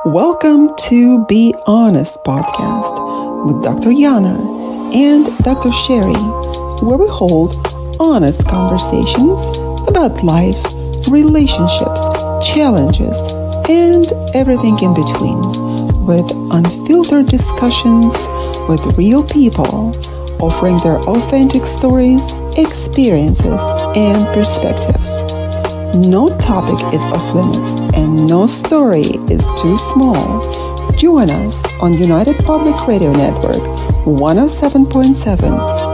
Welcome to Be Honest podcast with Dr. Yana and Dr. Sherry, where we hold honest conversations about life, relationships, challenges, and everything in between, with unfiltered discussions with real people, offering their authentic stories, experiences, and perspectives. No topic is off limits and no story is too small. Join us on United Public Radio Network 107.7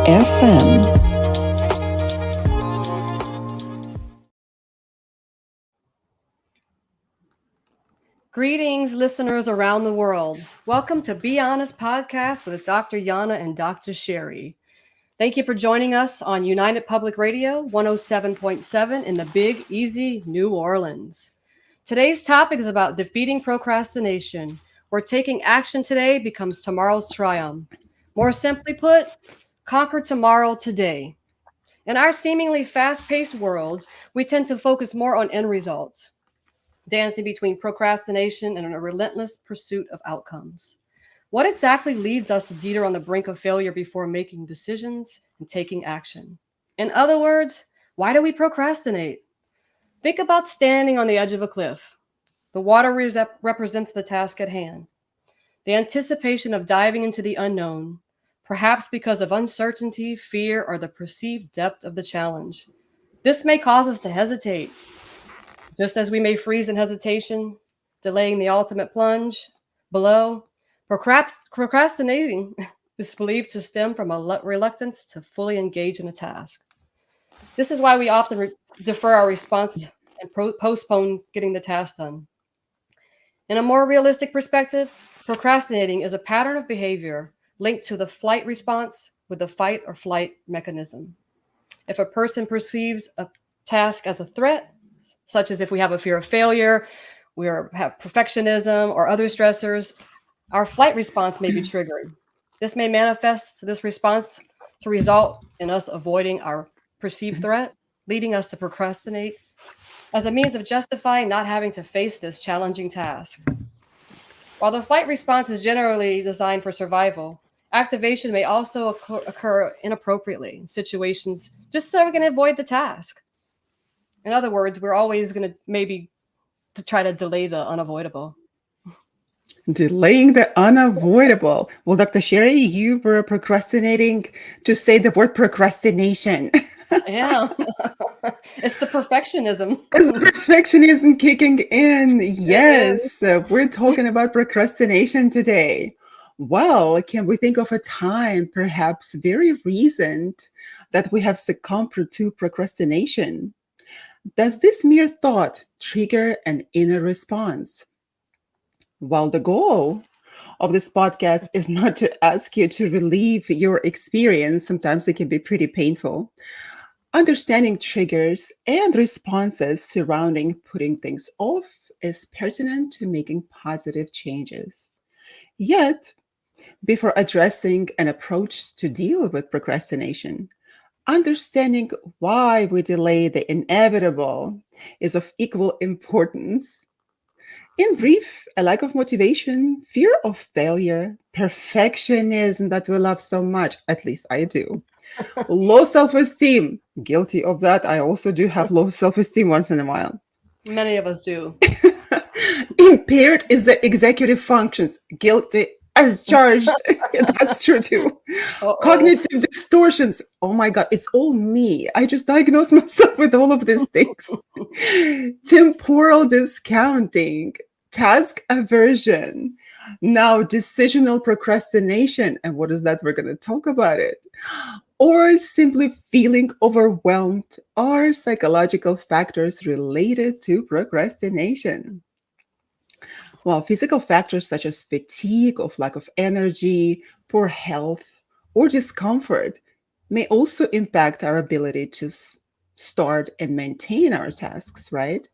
FM. Greetings, listeners around the world. Welcome to Be Honest podcast with Dr. Yana and Dr. Sherry. Thank you for joining us on United Public Radio 107.7 in the Big Easy, New Orleans. Today's topic is about defeating procrastination, where taking action today becomes tomorrow's triumph. More simply put, conquer tomorrow today. In our seemingly fast-paced world, we tend to focus more on end results, dancing between procrastination and a relentless pursuit of outcomes. What exactly leads us to teeter on the brink of failure before making decisions and taking action? In other words, why do we procrastinate? Think about standing on the edge of a cliff. The water represents the task at hand, the anticipation of diving into the unknown, perhaps because of uncertainty, fear, or the perceived depth of the challenge. This may cause us to hesitate, just as we may freeze in hesitation, delaying the ultimate plunge. Below, procrastinating is believed to stem from a reluctance to fully engage in a task. This is why we often defer our response and postpone getting the task done. In a more realistic perspective, procrastinating is a pattern of behavior linked to the flight response with the fight or flight mechanism. If a person perceives a task as a threat, such as if we have a fear of failure, we have perfectionism or other stressors, our flight response may be triggered. This may manifest this response to result in us avoiding our perceived threat, leading us to procrastinate as a means of justifying not having to face this challenging task. While the flight response is generally designed for survival, activation may also occur inappropriately in situations just so we can avoid the task. In other words, we're always going to maybe to try to delay the unavoidable. Delaying the unavoidable. Well, Dr. Sherry, you were procrastinating to say the word procrastination. Yeah, it's the perfectionism. Is perfectionism kicking in? It is. Yes, we're talking about procrastination today. Well, can we think of a time, perhaps very recent, that we have succumbed to procrastination? Does this mere thought trigger an inner response? While the goal of this podcast is not to ask you to relieve your experience, sometimes it can be pretty painful. Understanding triggers and responses surrounding putting things off is pertinent to making positive changes. Yet, before addressing an approach to deal with procrastination, understanding why we delay the inevitable is of equal importance. In brief, a lack of motivation, fear of failure, perfectionism that we love so much, at least I do. Low self esteem, guilty of that. I also do have low self esteem once in a while. Many of us do. Impaired is the executive functions, guilty as charged. That's true too. Uh-oh. Cognitive distortions. Oh my God, it's all me. I just diagnose myself with all of these things. Temporal discounting, task aversion, now decisional procrastination. And what is that? We're going to talk about it. Or simply feeling overwhelmed are psychological factors related to procrastination. While physical factors such as fatigue or lack of energy, poor health, or discomfort may also impact our ability to start and maintain our tasks, right?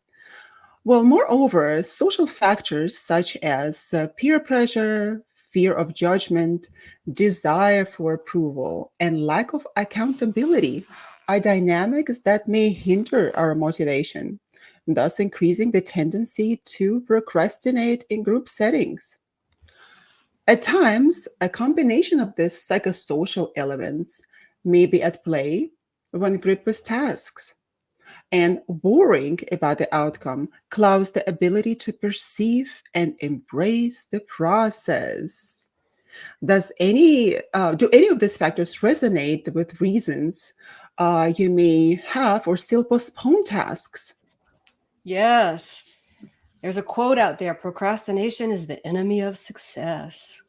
Well, moreover, social factors such as peer pressure, fear of judgment, desire for approval, and lack of accountability are dynamics that may hinder our motivation. thus increasing the tendency to procrastinate in group settings. At times, a combination of these psychosocial elements may be at play when group with tasks, and worrying about the outcome clouds the ability to perceive and embrace the process. Do any of these factors resonate with reasons you may have or still postpone tasks? Yes. There's a quote out there: procrastination is the enemy of success.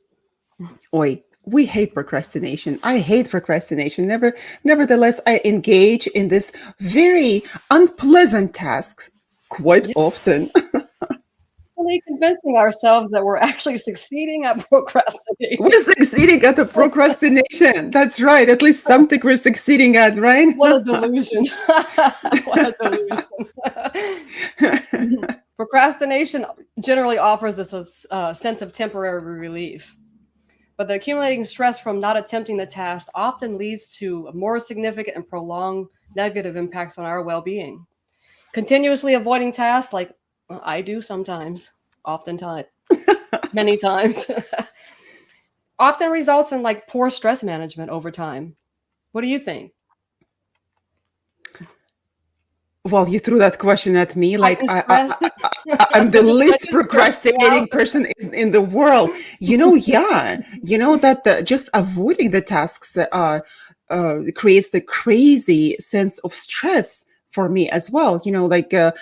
Oi, we hate procrastination. I hate procrastination. Nevertheless, I engage in this very unpleasant tasks quite Yeah. often. Constantly convincing ourselves that we're actually succeeding at We're procrastinating. succeeding at the procrastination. That's right. At least something we're succeeding at, right? What a delusion. What a delusion. Procrastination generally offers us a sense of temporary relief, but the accumulating stress from not attempting the task often leads to more significant and prolonged negative impacts on our well being. Continuously avoiding tasks, like I do sometimes, oftentimes, many times, often results in like poor stress management over time. What do you think? Well, you threw that question at me like Heightened stress? I'm the Does least heightened stress you out? procrastinating person in the world. Yeah, that just avoiding the tasks creates the crazy sense of stress for me as well.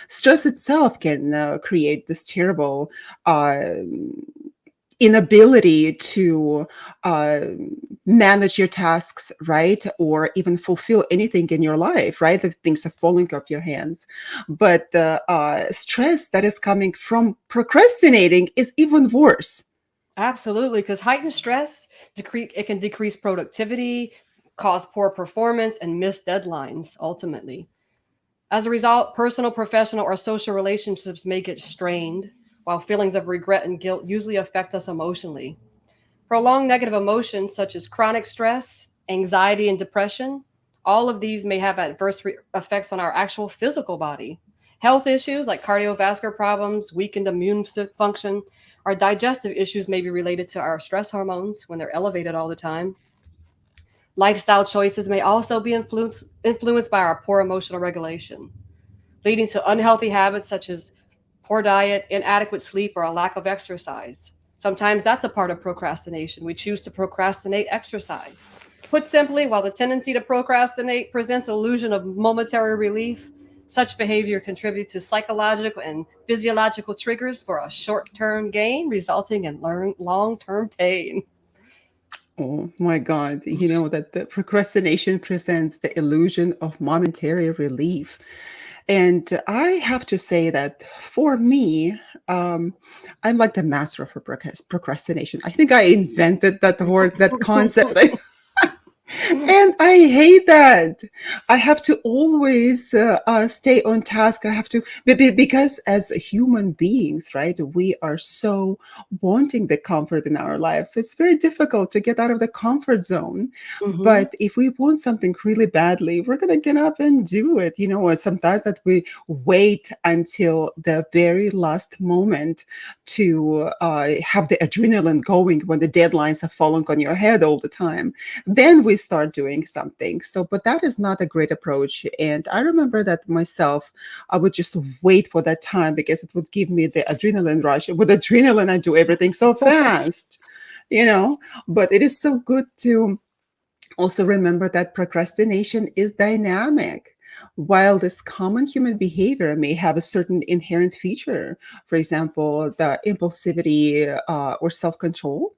Stress itself can create this terrible uh, inability to uh, manage your tasks, right? Or even fulfill anything in your life, right? The things are falling off your hands. But the stress that is coming from procrastinating is even worse. Absolutely, because heightened stress it can decrease productivity, cause poor performance, and miss deadlines ultimately. As a result, personal, professional, or social relationships may get strained, while feelings of regret and guilt usually affect us emotionally. Prolonged negative emotions such as chronic stress, anxiety, and depression, all of these may have adverse effects on our actual physical body. Health issues like cardiovascular problems, weakened immune function, or digestive issues may be related to our stress hormones when they're elevated all the time. Lifestyle choices may also be influenced by our poor emotional regulation, leading to unhealthy habits such as poor diet, inadequate sleep, or a lack of exercise. Sometimes that's a part of procrastination. We choose to procrastinate exercise. Put simply, while the tendency to procrastinate presents an illusion of momentary relief, such behavior contributes to psychological and physiological triggers for a short term gain, resulting in long term pain. Oh my God, that the procrastination presents the illusion of momentary relief. And I have to say that for me, I'm like the master of procrastination. I think I invented that word, that concept. And I hate that. I have to always stay on task. I have to, because as human beings, right, we are so wanting the comfort in our lives. So it's very difficult to get out of the comfort zone. Mm-hmm. But if we want something really badly, we're going to get up and do it. And sometimes that we wait until the very last moment to have the adrenaline going when the deadlines are falling on your head all the time, then we start doing something. So, but that is not a great approach. And I remember that myself, I would just wait for that time because it would give me the adrenaline rush. With adrenaline, I do everything so fast, you know. But it is so good to also remember that procrastination is dynamic. While this common human behavior may have a certain inherent feature, for example, the impulsivity or self control,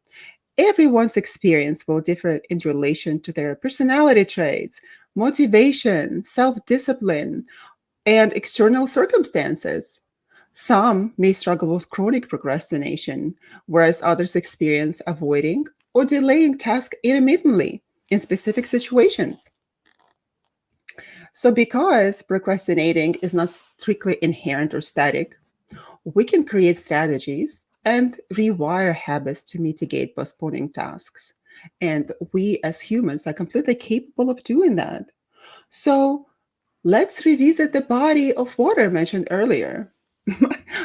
everyone's experience will differ in relation to their personality traits, motivation, self discipline, and external circumstances. Some may struggle with chronic procrastination, whereas others experience avoiding or delaying tasks intermittently in specific situations. So, because procrastinating is not strictly inherent or static, we can create strategies and rewire habits to mitigate postponing tasks. And we as humans are completely capable of doing that. So, Let's revisit the body of water mentioned earlier.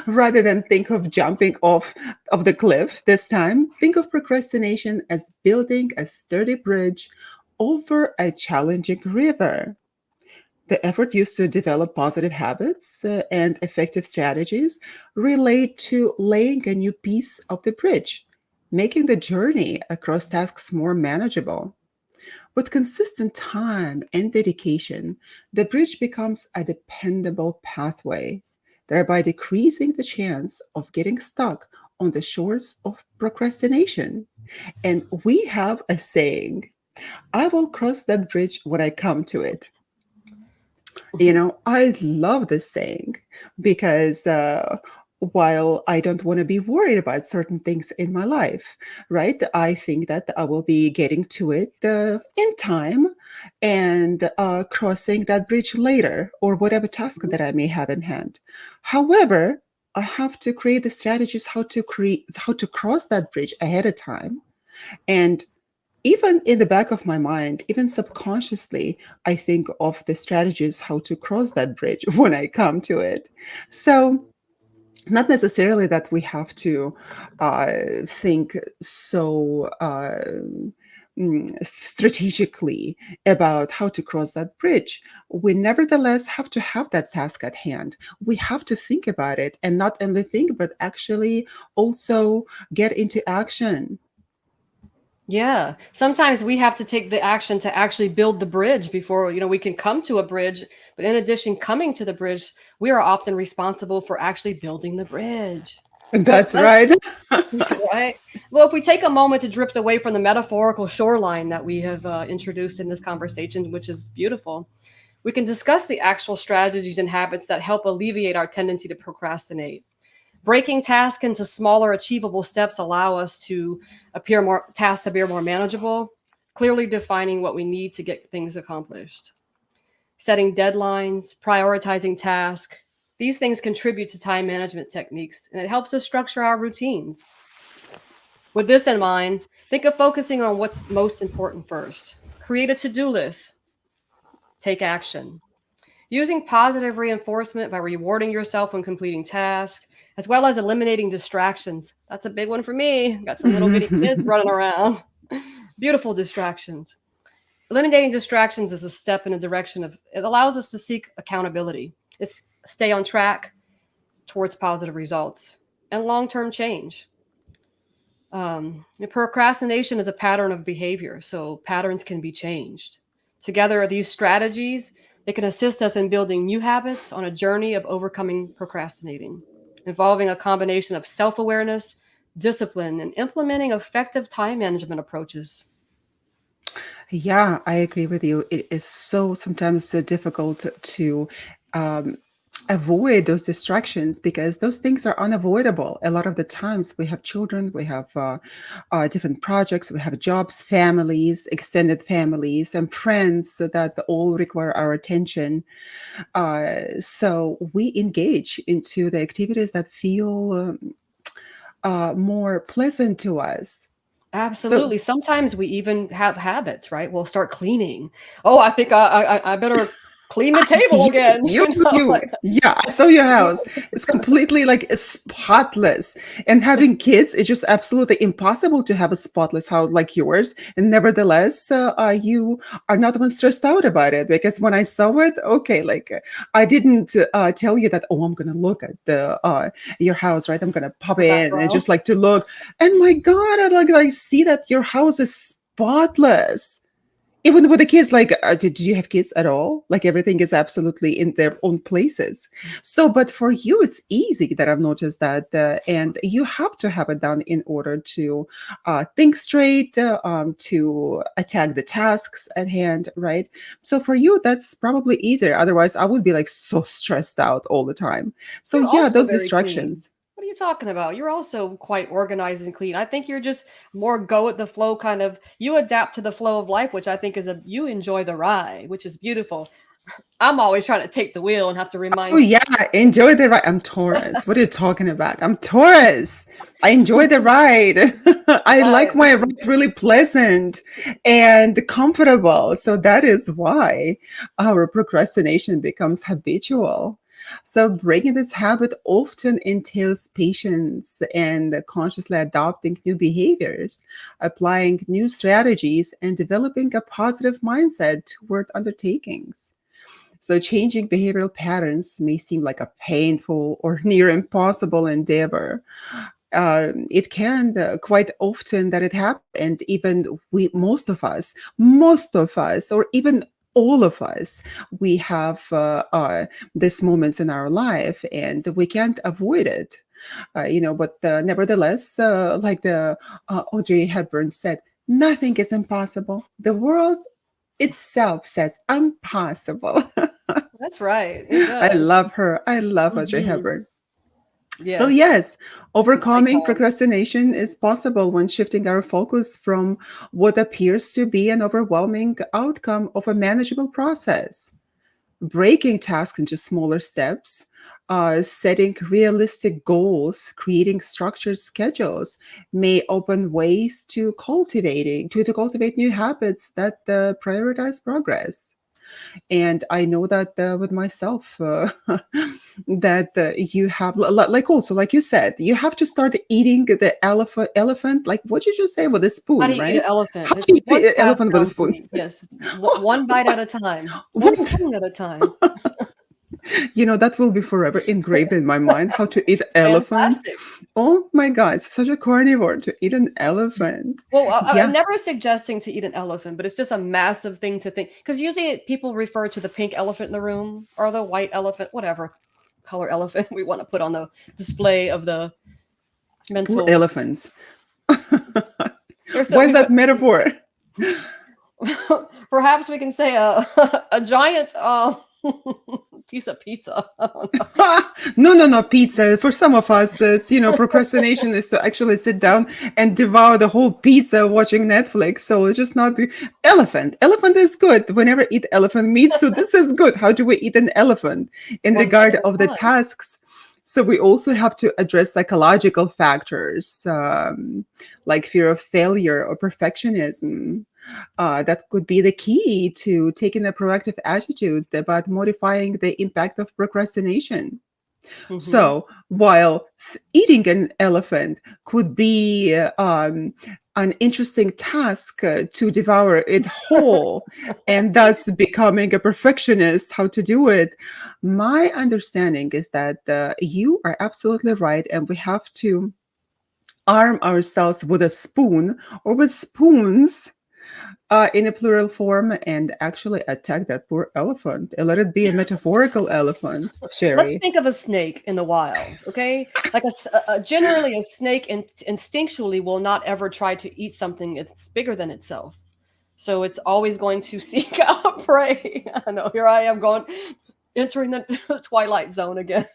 Rather than think of jumping off of the cliff this time, think of procrastination as building a sturdy bridge over a challenging river. The effort used to develop positive habits and effective strategies relate to laying a new piece of the bridge, making the journey across tasks more manageable. With consistent time and dedication, the bridge becomes a dependable pathway, thereby decreasing the chance of getting stuck on the shores of procrastination. And we have a saying, I will cross that bridge when I come to it. I love this saying because while I don't want to be worried about certain things in my life, right? I think that I will be getting to it in time and crossing that bridge later or whatever task that I may have in hand. However, I have to create the strategies how to cross that bridge ahead of time. And even in the back of my mind, even subconsciously, I think of the strategies how to cross that bridge when I come to it. So, not necessarily that we have to think so strategically about how to cross that bridge. We nevertheless have to have that task at hand. We have to think about it and not only think, but actually also get into action. Yeah. Sometimes we have to take the action to actually build the bridge before, we can come to a bridge. But in addition, coming to the bridge, we are often responsible for actually building the bridge. Well, That's let's right. right. Well, if we take a moment to drift away from the metaphorical shoreline that we have introduced in this conversation, which is beautiful, we can discuss the actual strategies and habits that help alleviate our tendency to procrastinate. Breaking tasks into smaller, achievable steps allow us to appear more tasks to appear more manageable, clearly defining what we need to get things accomplished. Setting deadlines, prioritizing tasks, these things contribute to time management techniques, and it helps us structure our routines. With this in mind, think of focusing on what's most important first. Create a to do list, take action. Using positive reinforcement by rewarding yourself when completing tasks, as well as eliminating distractions. That's a big one for me. Got some little bitty kids running around. Beautiful distractions. Eliminating distractions is a step in the direction of it allows us to seek accountability. It's stay on track towards positive results and long-term change. Procrastination is a pattern of behavior, so patterns can be changed. Together, these strategies they can assist us in building new habits on a journey of overcoming procrastinating, involving a combination of self-awareness, discipline, and implementing effective time management approaches. Yeah, I agree with you. It is so sometimes difficult to um, avoid those distractions because those things are unavoidable. A lot of the times we have children, we have different projects, we have jobs, families, extended families, and friends that all require our attention. So we engage into the activities that feel more pleasant to us. So Absolutely. Sometimes we even have habits, right? We'll start cleaning. Oh, I think I better clean the table You, again. you. Yeah, I saw your house. It's completely like spotless. And having kids, it's just absolutely impossible to have a spotless house like yours. And nevertheless, you are not even stressed out about it because when I saw it, okay, like I didn't tell you that, oh, I'm gonna look at the your house, right? I'm gonna pop The in and background. just like to look. And my God, I see that your house is spotless even with the kids, like, did you have kids at all? Like everything is absolutely in their own places. So, but for you, it's easy that I've noticed that, and you have to have it done in order to think straight, to attack the tasks at hand, right? So for you, that's probably easier. Otherwise, I would be like so stressed out all the time. So You're yeah, also those very clean. distractions. What are you talking about? You're also quite organized and clean. I think you're just more go with the flow kind of. You adapt to the flow of life, which I think is a you enjoy the ride, which is beautiful. I'm always trying to take the wheel and have to Oh remind yeah, enjoy the ride. I'm Taurus. What are you talking about? I'm Taurus. I enjoy the ride. I like my ride really pleasant and comfortable. So that is why our procrastination becomes habitual. So breaking this habit often entails patience and consciously adopting new behaviors, applying new strategies, and developing a positive mindset toward undertakings. So, changing behavioral patterns may seem like a painful or near impossible endeavor. It can quite often that it happens, and even we, most of us, or even all of us, we have these moments in our life, and we can't avoid it. But nevertheless, like the Audrey Hepburn said, nothing is impossible. The world itself says impossible. That's right. It I does. love her. I love Audrey Hmm. Hepburn. So, Yes. yes, overcoming Icon. procrastination is possible when shifting our focus from what appears to be an overwhelming outcome of a manageable process. Breaking tasks into smaller steps, setting realistic goals, creating structured schedules may open ways to cultivate new habits that prioritize progress. And I know that with myself that you have like also like you said you have to start eating the elephant like what did you say with a How spoon, do you eat an right? How elephant? do It's you eat one the path elephant with a down spoon? sweet. Yes. One bite at a time. One What? spoon at a time. That will be forever engraved in my mind, how to eat elephant. Fantastic. Oh my god, such a carnivore to eat an elephant. Well, I'm Yeah. never suggesting to eat an elephant, but it's just a massive thing to think. Because usually people refer to the pink elephant in the room or the white elephant, whatever color elephant we want to put on the display of the Poor mental. elephants. There's so Why is we that metaphor? perhaps we can say a a giant piece of pizza. I don't know. No, no, no, pizza. For some of us, it's, procrastination is to actually sit down and devour the whole pizza watching Netflix. So it's just not the elephant. Elephant is good. We never eat elephant meat. So this is good. How do we eat an elephant in One bite regard at of a the time. tasks? So we also have to address psychological factors like fear of failure or perfectionism. That could be the key to taking a proactive attitude about modifying the impact of procrastination. Hmm. So, while eating an elephant could be an interesting task to devour it whole and thus becoming a perfectionist, how to do it, my understanding is that you are absolutely right, and we have to arm ourselves with a spoon or with spoons in a plural form and actually attack that poor elephant and let it be a metaphorical elephant, Let's Sherry. think of a snake in the wild, okay? Like generally a snake instinctually will not ever try to eat something that's bigger than itself. So it's always going to seek out prey. I know, here I am going entering the twilight zone again.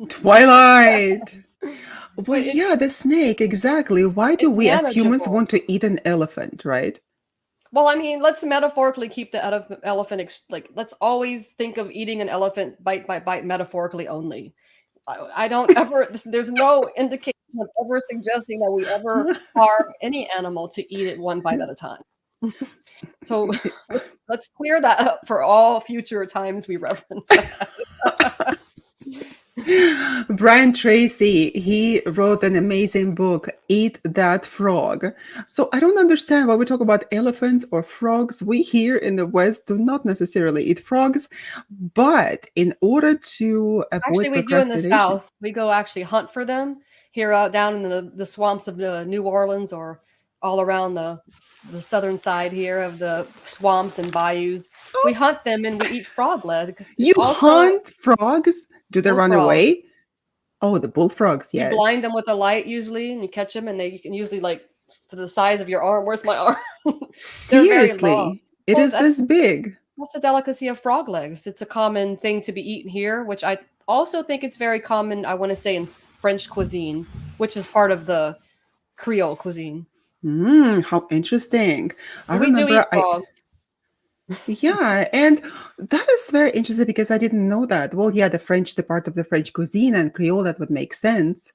Twilight. Well, But yeah, the snake, exactly. Why do it's we as humans manageable. want to eat an elephant, right? Well, I mean, let's metaphorically keep the elephant like let's always think of eating an elephant bite by bite metaphorically only. I don't ever. There's no indication of ever suggesting that we ever harm any animal to eat it one bite at a time. So let's clear that up for all future times we reference that. Brian Tracy, he wrote an amazing book, Eat That Frog. So I don't understand why we talk about elephants or frogs. We here in the West do not necessarily eat frogs, but in order to Actually, avoid we do in the procrastination, South. We go actually hunt for them here down in the swamps of New Orleans or all around the southern side here of the swamps and bayous. We oh, hunt them and we eat frog legs. It's you also hunt frogs? Do they run bullfrog. away? Oh, the bullfrogs, You blind yes. them with a light usually, and you catch them, and you can usually like for the size of your arm. Where's my arm? They're very long. Seriously, it Well, is this big. that's the delicacy of frog legs. It's a common thing to be eaten here, which I also think it's very common. I want to say in French cuisine, which is part of the Creole cuisine. How interesting. I We do eat remember I frogs. Yeah, and that is very interesting because I didn't know that. Well, yeah, the part of the French cuisine and Creole, that would make sense.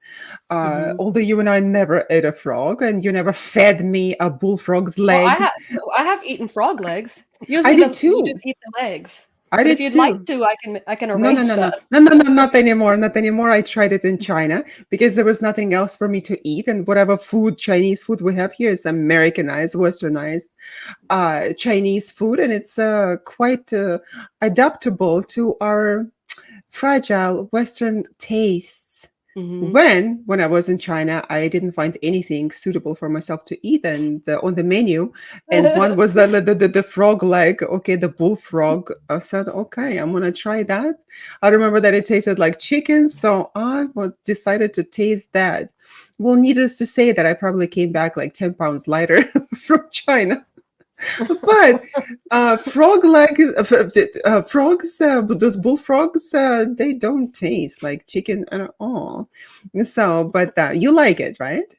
Hmm. Although you and I never ate a frog, and you never fed me a bullfrog's Well, legs. I have eaten frog legs. I Usually did the you too. just eat the legs. I But if did you'd like too. to, I can No, no, arrange no, no, that. no, no, no, not anymore. Not anymore. I tried it in China because there was nothing else for me to eat, and whatever food, Chinese food we have here is Americanized, westernized Chinese food, and it's quite adaptable to our fragile Western tastes. Hmm. When I was in China, I didn't find anything suitable for myself to eat, and on the menu, and one was the frog leg. Okay, the bullfrog. I said, okay, I'm gonna try that. I remember that it tasted like chicken, so I was decided to taste that. Well, needless to say that I probably came back like 10 pounds lighter from China. But frogs, those bullfrogs, they don't taste like chicken at all. So, but you like it, right?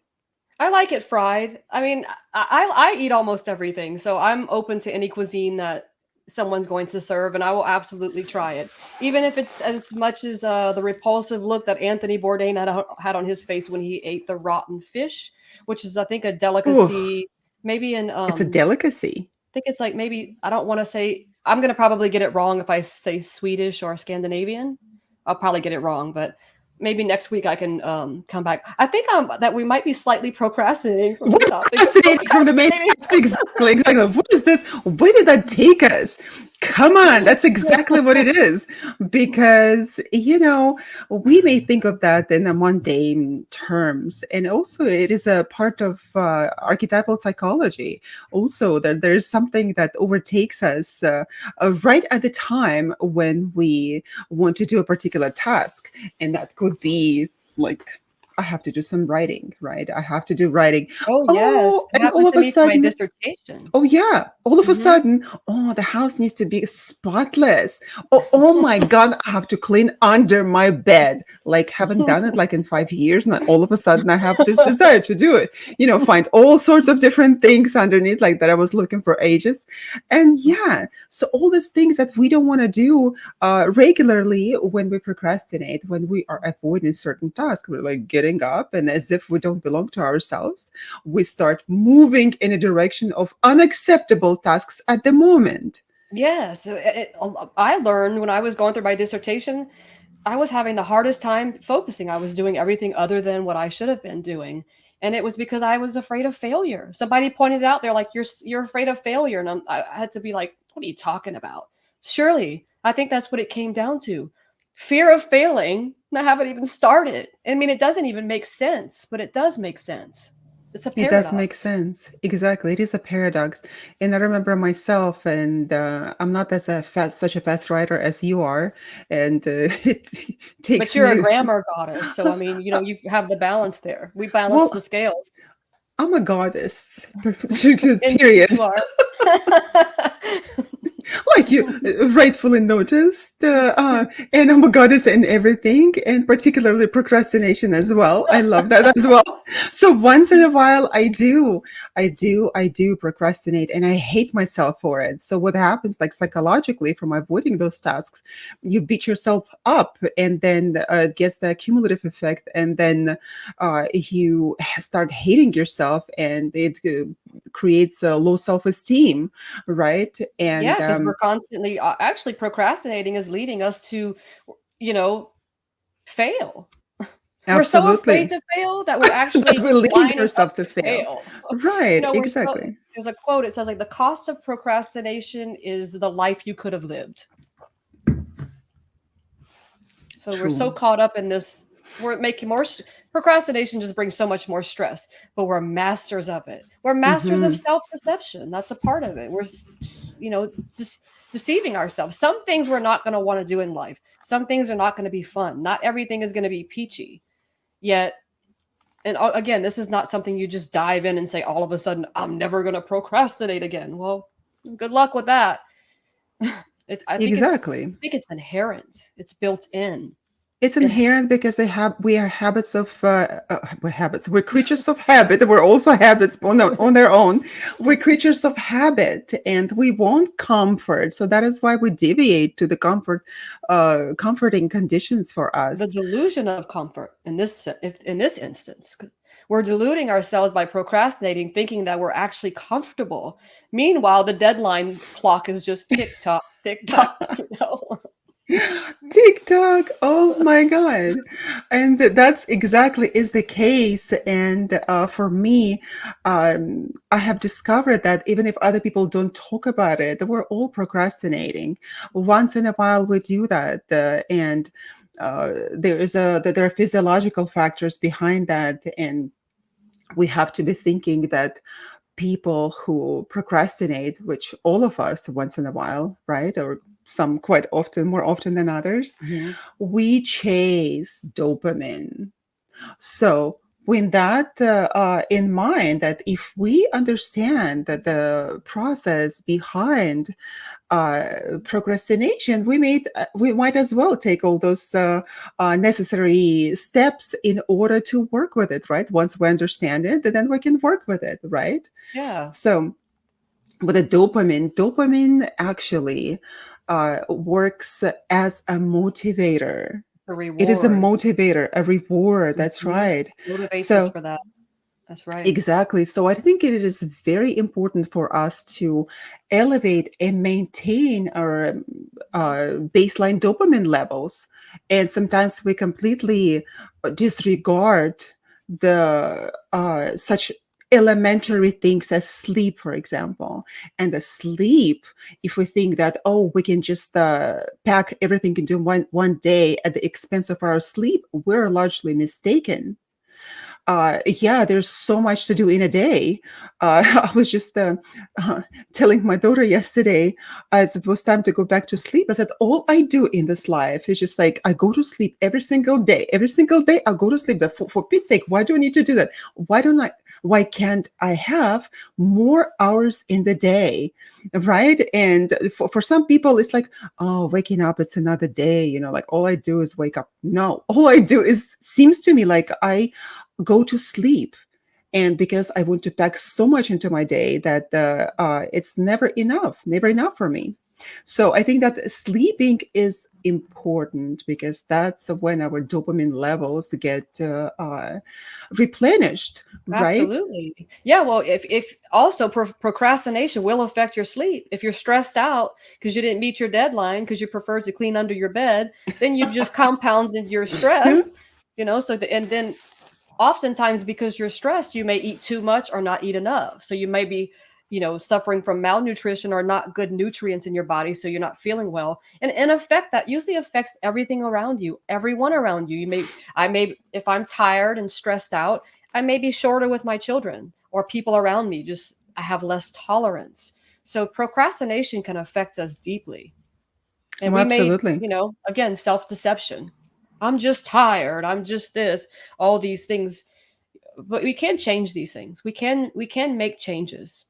I like it fried. I mean, I eat almost everything, so I'm open to any cuisine that someone's going to serve, and I will absolutely try it, even if it's as much as the repulsive look that Anthony Bourdain had on his face when he ate the rotten fish, which is, I think, a Ooh, delicacy, maybe in it's a delicacy. I think it's like maybe I don't want to say I'm gonna probably get it wrong if I say Swedish or Scandinavian. I'll probably get it wrong, but maybe next week I can come back. I think that we might be slightly procrastinating from We're the topic of procrastinating from the main procrastinating. task. Exactly, exactly. What is this? Where did that take us? Come on, that's exactly what it is. Because, we may think of that in a mundane terms. And also, it is a part of archetypal psychology. Also, that there's something that overtakes us right at the time when we want to do a particular task. And that could be like, I have to do some writing, right? I have to do writing. Oh yes, Oh, it and all happened of to a me for my sudden, dissertation. oh yeah, all of a Hmm. sudden, oh, the house needs to be spotless. Oh my God, I have to clean under my bed. Like haven't done it like in 5 years, and all of a sudden I have this desire to do it. Find all sorts of different things underneath, like that I was looking for ages. And yeah, so all these things that we don't want to do regularly when we procrastinate, when we are avoiding certain tasks, we're like getting up and as if we don't belong to ourselves, we start moving in a direction of unacceptable tasks at the moment. Yes, I learned when I was going through my dissertation, I was having the hardest time focusing. I was doing everything other than what I should have been doing. And it was because I was afraid of failure. Somebody pointed out, they're like, you're afraid of failure. And I had to be like, what are you talking about? Surely, I think that's what it came down to. Fear of failing. And I haven't even started. I mean, it doesn't even make sense, but it does make sense. It's a It does make paradox. sense. Exactly. It is a paradox. And I remember myself, and I'm not such a fast writer as you are. And it But takes you're a me, grammar goddess. So, I mean, you have the balance there. We balance the well, scales. I'm a goddess, Indeed, period. you are. Like you rightfully noticed. And I'm a goddess in everything, and particularly procrastination as well. I love that as well. So once in a while, I do procrastinate, and I hate myself for it. So what happens, like psychologically, from avoiding those tasks, you beat yourself up, and then it gets the cumulative effect, and then you start hating yourself, and it creates a low self-esteem, right? Yeah, And because we're constantly actually procrastinating is leading us to, you know, fail. We're so afraid absolutely. to fail that we're That actually we're leading lining up ourselves to to fail. fail. Right, We're so exactly. there's a quote, it says like the cost of procrastination is the life you could have lived. So we're so True. caught up in this, we're making more procrastination just brings so much more stress, but we're masters of it. We're masters of Hmm. self-deception. That's a part of it. We're just deceiving ourselves. Some things we're not going to want to do in life. Some things are not going to be fun. Not everything is going to be peachy. Yet, and again, this is not something you just dive in and say all of a sudden I'm never going to procrastinate again. Well, good luck with that. I think Exactly. it's inherent. It's built in. It's It, inherent because we are habits of we're habits. We're creatures of habit. We're also habits on their own. We're creatures of habit, and we want comfort. So that is why we deviate to the comforting conditions for the us. delusion of comfort in this instance, we're deluding ourselves by procrastinating, thinking that we're actually comfortable. Meanwhile, the deadline clock is just tick tock, tick tock. You know. TikTok. Oh my God. And that's exactly is the case. And for me, I have discovered that even if other people don't talk about it, we're all procrastinating. Once in a while, we do that. And there are physiological factors behind that. And we have to be thinking that people who procrastinate, which all of us once in a while, right? Or some quite often, more often than others, Mhm. we chase dopamine. So, with that in mind, that if we understand that the process behind procrastination, we might as well take all those necessary steps in order to work with it, right? Once we understand it, then we can work with it, right? Yeah, So, with the dopamine actually works as a motivator. the It is a reward. motivator, a reward. That's Mhm. right. Motivates us So, for that. That's right. exactly. So I think it is very important for us to elevate and maintain our baseline dopamine levels. And sometimes we completely disregard the such elementary things as sleep, for example. And the sleep, if we think that, oh, we can just pack everything into one day at the expense of our sleep, we're largely mistaken. Yeah, there's so much to do in a day. I was just uh, telling my daughter yesterday, as it was time to go back to sleep, I said, all I do in this life is just like, I go to sleep every single day. Every single day, I go to sleep. For Pete's sake, why do I need to do that? Why don't I? Why can't I have more hours in the day? Right. And for some people, it's like, oh, waking up, it's another day. Like all I do is wake up. No, all I do is seems to me like I go to sleep. And because I want to pack so much into my day that it's never enough for me. So I think that sleeping is important because that's when our dopamine levels get replenished, right? Absolutely. Yeah, well, if also procrastination will affect your sleep. If you're stressed out because you didn't meet your deadline because you preferred to clean under your bed, then you've just compounded your stress, and then oftentimes because you're stressed, you may eat too much or not eat enough. So you may be, suffering from malnutrition or not good nutrients in your body. So you're not feeling well. And in effect, that usually affects everything around you, everyone around you. If I'm tired and stressed out, I may be shorter with my children or people around me. Just, I have less tolerance. So procrastination can affect us deeply. And Oh, we may, absolutely. again, self deception. I'm just tired. I'm just this, all these things, but we can change these things. We can make changes.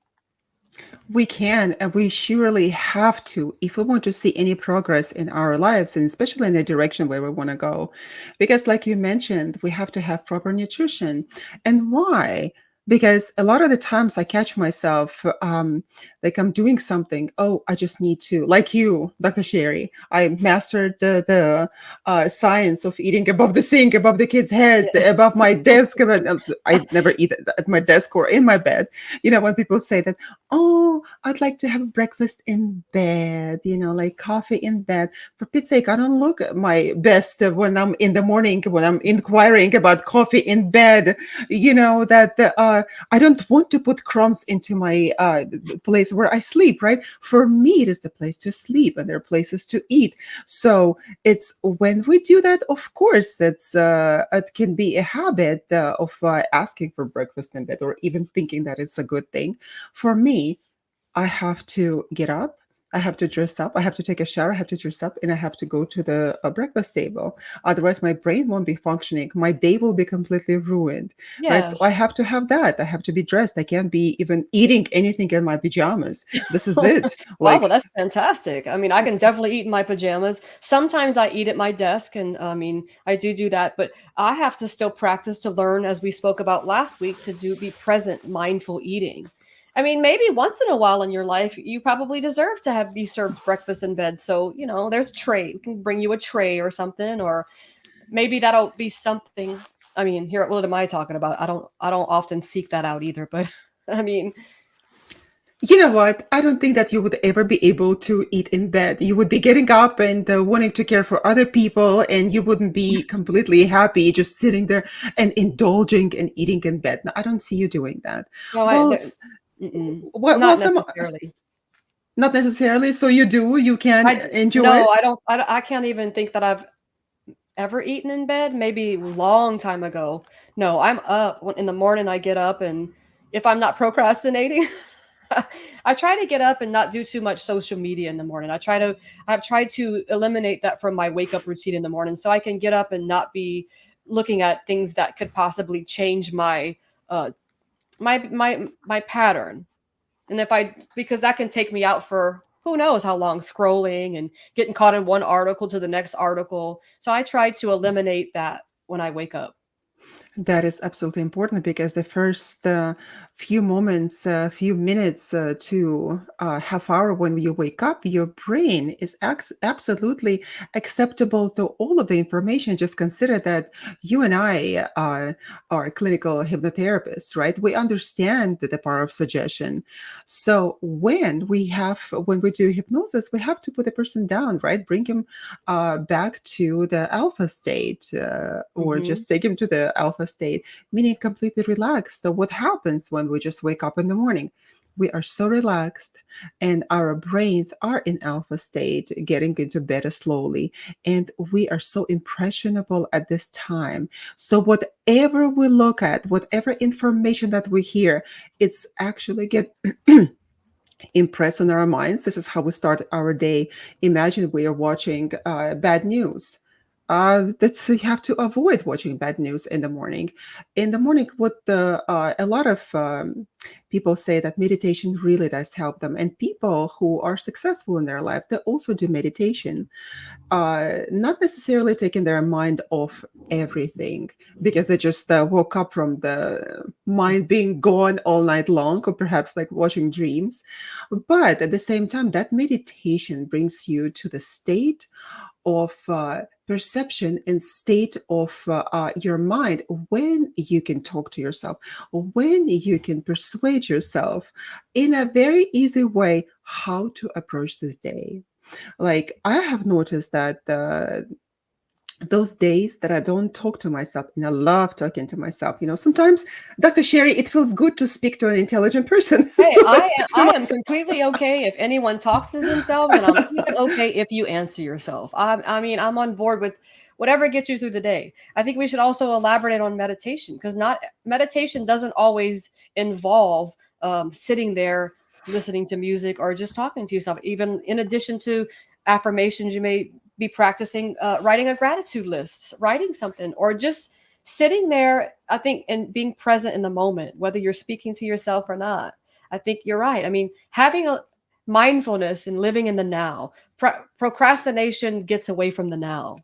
We can, and we surely have to if we want to see any progress in our lives, and especially in the direction where we want to go. Because, like you mentioned, we have to have proper nutrition. And why? Because a lot of the times I catch myself like I'm doing something. Oh, I just need to, like you, Dr. Sherry. I mastered the science of eating above the sink, above the kids' heads, Yeah. above my desk. I never eat at my desk or in my bed. When people say that, oh, I'd like to have breakfast in bed, like coffee in bed. For Pete's sake, I don't look at my best when I'm in the morning, when I'm inquiring about coffee in bed, that I don't want to put crumbs into my place where I sleep, right? For me, it is the place to sleep and there are places to eat. So it's when we do that, of course, it can be a habit of asking for breakfast in bed or even thinking that it's a good thing. For me, I have to get up. I have to dress up. I have to take a shower. I have to dress up, and I have to go to the breakfast table. Otherwise, my brain won't be functioning. My day will be completely ruined, right? So I Yes. have to have that. I have to be dressed. I can't be even eating anything in my pajamas. This is it. Wow, well, Like, that's fantastic. I mean, I can definitely eat in my pajamas. Sometimes I eat at my desk, and I mean, I do that, but I have to still practice to learn, as we spoke about last week, to do be present, mindful eating. I mean, maybe once in a while in your life, you probably deserve to have be served breakfast in bed. So, there's tray. We can bring you a tray or something, or maybe that'll be something. I mean, here, what am I talking about? I don't often seek that out either, but I mean, you know what? I don't think that you would ever be able to eat in bed. You would be getting up and wanting to care for other people, and you wouldn't be completely happy just sitting there and indulging and eating in bed. No, I don't see you doing that. no, Well, not well, some necessarily. not necessarily. So you do. You can enjoy No, it. I can't even think that I've ever eaten in bed. Maybe long time ago. No, I'm up in the morning. I get up, and if I'm not procrastinating, I try to get up and not do too much social media in the morning. I've tried to eliminate that from my wake up routine in the morning, so I can get up and not be looking at things that could possibly change uh my pattern. And if I, because that can take me out for who knows how long, scrolling and getting caught in one article to the next article. So I try to eliminate that when I wake up. That is absolutely important because the first few moments, few minutes to half hour when you wake up, your brain is absolutely acceptable to all of the information. Just consider that you and I are clinical hypnotherapists, right? We understand the power of suggestion. So when we do hypnosis, we have to put a person down, right? Bring him back to the alpha state, or Hmm. just take him to the alpha state, meaning completely relaxed. So, what happens when we just wake up in the morning? We are so relaxed, and our brains are in alpha state, getting into beta slowly, and we are so impressionable at this time. So, whatever we look at, whatever information that we hear, it's actually get impress on our minds. This is how we start our day. Imagine we are watching bad news. That's you have to avoid watching bad news in the morning. In the morning, what the a lot of people say that meditation really does help them, and people who are successful in their life they also do meditation, not necessarily taking their mind off everything because they just woke up from the mind being gone all night long, or perhaps like watching dreams. But at the same time, that meditation brings you to the state of perception and state of your mind when you can talk to yourself, when you can persuade yourself in a very easy way how to approach this day. Like I have noticed that those days that I don't talk to myself, and I love talking to myself. Sometimes, Dr. Sherry, it feels good to speak to an intelligent person. Hey, So I speak to I am myself. completely okay if anyone talks to themselves, and I'm even okay if you answer yourself. I mean, I'm on board with whatever gets you through the day. I think we should also elaborate on meditation, because not meditation doesn't always involve sitting there listening to music or just talking to yourself. Even in addition to affirmations, you may be practicing writing a gratitude list, writing something, or just sitting there. I think and being present in the moment, whether you're speaking to yourself or not. I think you're right. I mean, having a mindfulness and living in the now. Procrastination gets away from the now.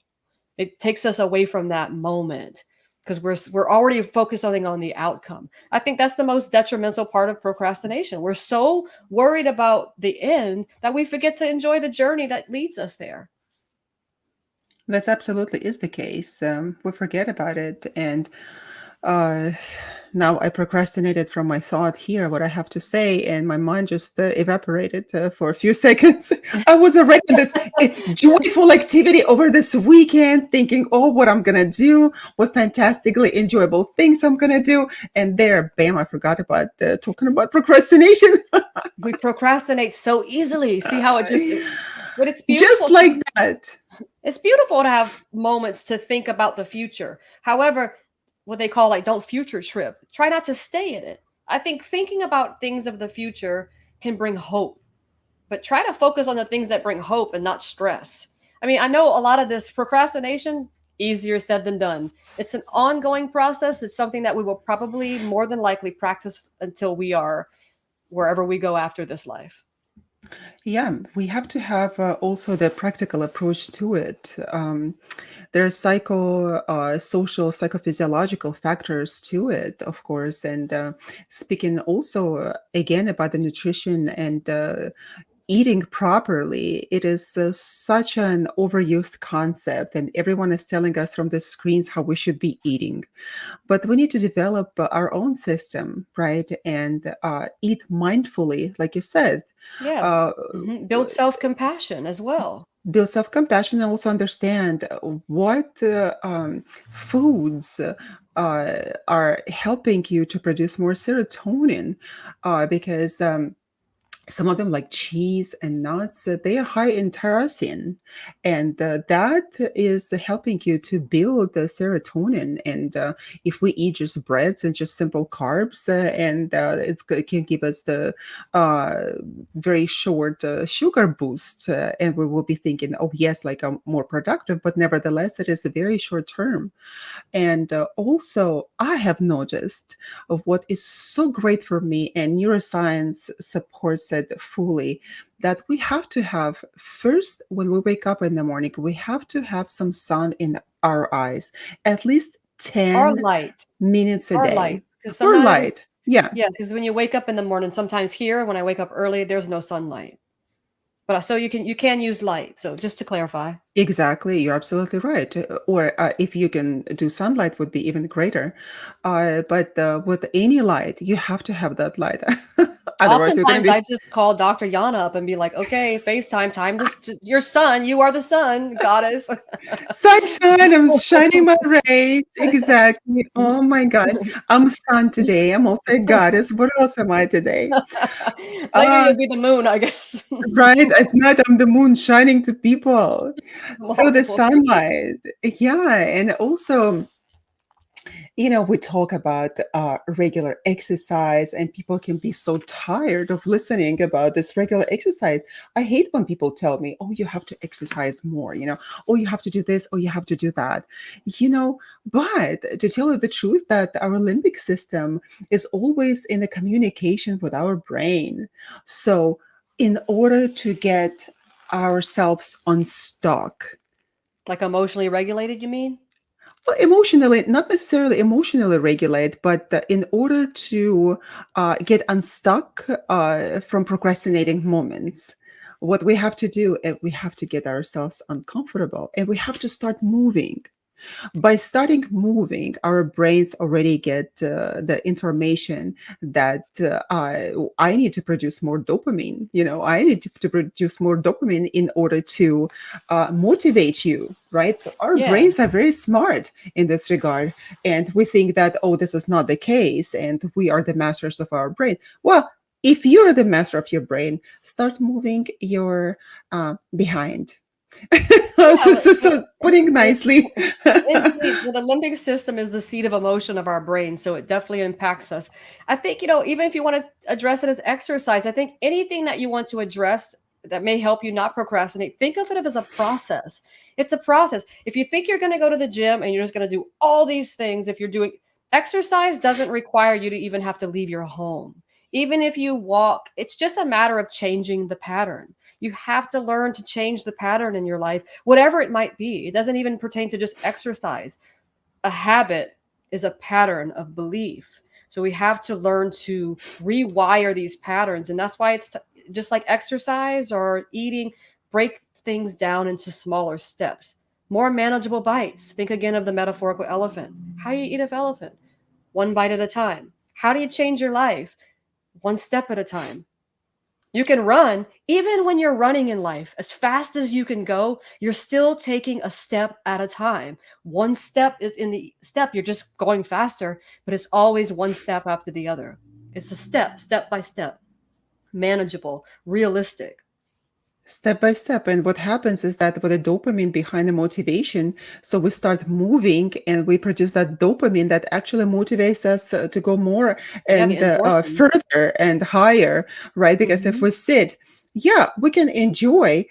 It takes us away from that moment because we're already focusing on the outcome. I think that's the most detrimental part of procrastination. We're so worried about the end that we forget to enjoy the journey that leads us there. That's absolutely is the case. We forget about it, and uh, now I procrastinated from my thought here, what I have to say, and my mind just evaporated for a few seconds. I was already in this joyful activity over this weekend, thinking, oh, what I'm gonna do, what fantastically enjoyable things I'm gonna do, and there, bam, I forgot about talking about procrastination. We procrastinate so easily. See how it just but it's Just beautiful to like that. it's beautiful to have moments to think about the future. However, what they call like don't future trip. Try not to stay in it. I think thinking about things of the future can bring hope, but try to focus on the things that bring hope and not stress. I mean, I know a lot of this procrastination, easier said than done. It's an ongoing process. It's something that we will probably more than likely practice until we are wherever we go after this life. Yeah, we have to have also the practical approach to it. There are social, psychophysiological factors to it, of course. And speaking also again about the nutrition and eating properly, it is such an overused concept, and everyone is telling us from the screens how we should be eating. But we need to develop our own system, right? And eat mindfully, like you said. Yeah. Uh, Build self compassion as well. Build self compassion and also understand what foods are helping you to produce more serotonin, because some of them like cheese and nuts, they are high in tyrosine, and that is helping you to build the serotonin. And if we eat just breads and just simple carbs, it can give us the uh, very short sugar boost, and we will be thinking, oh yes, like I'm more productive, but nevertheless it is a very short term. And also, I have noticed of what is so great for me, and neuroscience supports it fully, that we have to have first, when we wake up in the morning, we have to have some sun in our eyes, at least Or 10 light. minutes a Or light. day. Because For sometimes, light. Yeah. yeah, because when you wake up in the morning, sometimes here when I wake up early, there's no sunlight. But so you can use light. So just to clarify. Exactly, you're absolutely right. Or if you can do sunlight, would be even greater. But with any light, you have to have that light. Otherwise, you're going to Oftentimes be I just call Dr. Yana up and be like, okay, FaceTime time this your son. You are the sun, goddess. sunshine. I'm shining my rays. Exactly. Oh my God. I'm a sun today. I'm also a goddess. What else am I today? Later Uh, you'll be the moon, I guess. right. At night, I'm the moon shining to people. So the Multiple people. sunlight. Yeah. And also, we talk about regular exercise, and people can be so tired of listening about this regular exercise. I hate when people tell me, oh, you have to exercise more, oh, you have to do this, oh, you have to do that. But to tell you the truth, that our limbic system is always in a communication with our brain. So, in order to get ourselves unstuck, Like emotionally regulated, you mean? well, emotionally, not necessarily emotionally regulate, but in order to get unstuck from procrastinating moments, what we have to do, we have to get ourselves uncomfortable, and we have to start moving. By starting moving, our brains already get the information that I need to produce more dopamine. I need to produce more dopamine in order to motivate you, right? So our Yeah. brains are very smart in this regard. And we think that, oh, this is not the case, and we are the masters of our brain. Well, if you're the master of your brain, start moving your behind. so, Yeah. so, so putting nicely. Indeed. Well, the limbic system is the seat of emotion of our brain, so it definitely impacts us. I think, even if you want to address it as exercise, I think anything that you want to address that may help you not procrastinate, think of it as a process. It's a process. If you think you're going to go to the gym and you're just going to do all these things, if you're doing exercise, doesn't require you to even have to leave your home. Even if you walk, it's just a matter of changing the pattern. You have to learn to change the pattern in your life, whatever it might be. It doesn't even pertain to just exercise. A habit is a pattern of belief. So we have to learn to rewire these patterns. And that's why just like exercise or eating, break things down into smaller steps, more manageable bites. Think again of the metaphorical elephant. How do you eat an elephant? One bite at a time. How do you change your life? One step at a time. You can run, even when you're running in life, as fast as you can go, you're still taking a step at a time. One step is in the step, you're just going faster, but it's always one step after the other. It's a step, step by step, manageable, realistic. Step by step. And what happens is that with the dopamine behind the motivation, so we start moving and we produce that dopamine that actually motivates us to go more Yeah, the and endorphins. further and higher, right? Because if Mhm. we sit, yeah, we can enjoying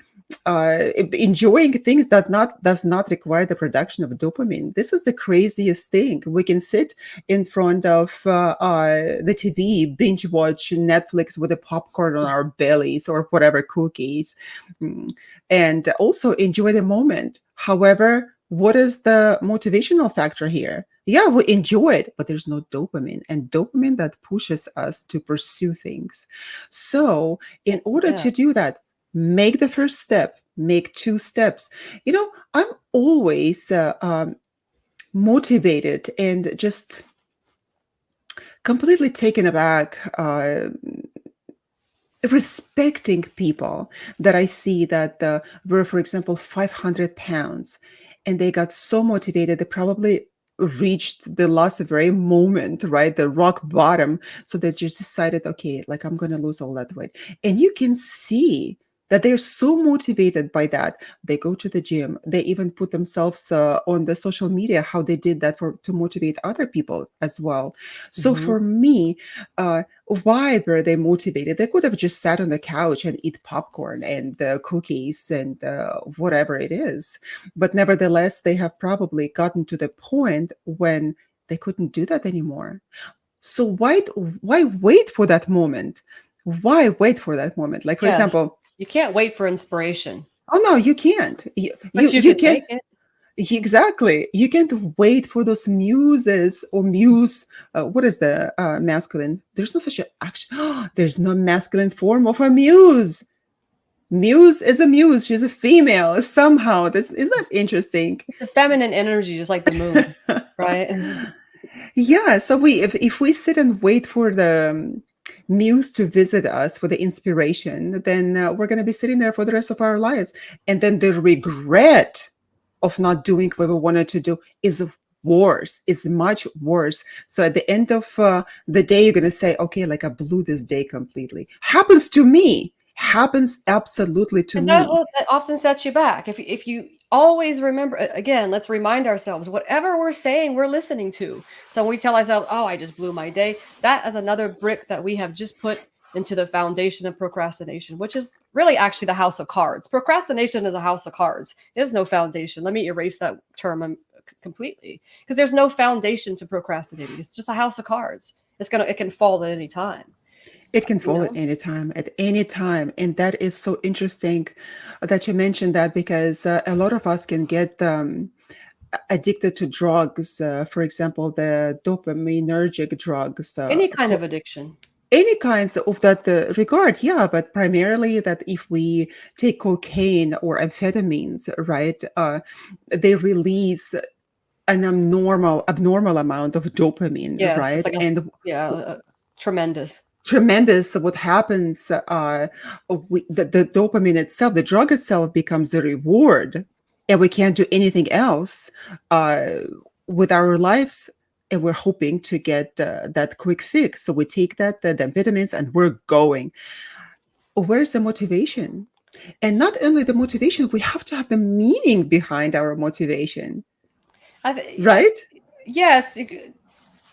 things that not does not require the production of dopamine. This is the craziest thing. We can sit in front of the TV, binge watch Netflix with a popcorn on our bellies or whatever, cookies, mm, and also enjoy the moment. However, what is the motivational factor here? Yeah, we enjoy it, but there's no dopamine, and dopamine that pushes us to pursue things. So in order Yeah. to do that, make the first step, make two steps. I'm always motivated and just completely taken aback, respecting people that I see that were, for example, 500 pounds, and they got so motivated, they probably reached the last very moment, right? The rock bottom. So they just decided, okay, like I'm going to lose all that weight. And you can see that they're so motivated by that. They go to the gym. They even put themselves on the social media, how they did that to motivate other people as well. So Hmm. for me, why were they motivated? They could have just sat on the couch and eat popcorn and cookies and whatever it is. But nevertheless, they have probably gotten to the point when they couldn't do that anymore. So why wait for that moment? Why wait for that moment? Like, for Yes. example, You can't wait for inspiration, oh no, you can't. but you You can can. make it. Exactly. You can't wait for those muses or muse. What is the masculine? There's no such a action. There's no masculine form of a muse. Muse is a muse. She's a female. Somehow, this isn't that interesting. It's a feminine energy, just like the moon, right? Yeah. So if we sit and wait for the muse to visit us for the inspiration, then we're going to be sitting there for the rest of our lives, and then the regret of not doing what we wanted to do is worse, is much worse. So at the end of the day, you're going to say, okay, like I blew this day completely. Happens to me. Happens absolutely to And that me. will that often sets you back. If you always remember, again, let's remind ourselves whatever we're saying, we're listening to. So when we tell ourselves, "Oh, I just blew my day," that is another brick that we have just put into the foundation of procrastination, which is really actually the house of cards. Procrastination is a house of cards. There's no foundation. Let me erase that term completely, because there's no foundation to procrastinating. It's just a house of cards. It can fall at any time. It can You fall know, at any time. And that is so interesting that you mentioned that, because a lot of us can get addicted to drugs. For example, the dopaminergic drugs, any kind of addiction. any kinds of that regard, yeah, but primarily that if we take cocaine or amphetamines, right, they release an abnormal amount of dopamine, Yes, it's right? like a And yeah, tremendous. tremendous what happens, the dopamine itself, the drug itself, becomes the reward, and we can't do anything else uh, with our lives, and we're hoping to get that quick fix. So we take the vitamins and we're going. Where's the motivation? And not only the motivation, we have to have the meaning behind our motivation, I right? yes,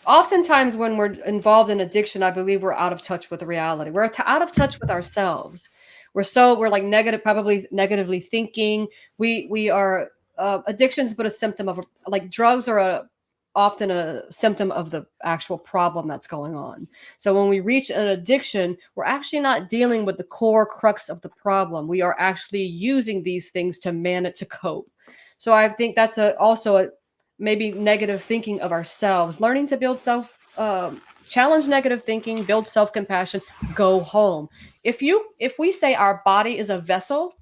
oftentimes when we're involved in addiction, I believe we're out of touch with reality. We're out of touch with ourselves. We're like negative, probably negatively thinking. We are addictions, but a symptom of like drugs are often a symptom of the actual problem that's going on. So when we reach an addiction, we're actually not dealing with the core crux of the problem. We are actually using these things to manage to cope. So I think that's also a maybe negative thinking of ourselves, learning to build challenge negative thinking, build self-compassion, go home. If we say our body is a vessel,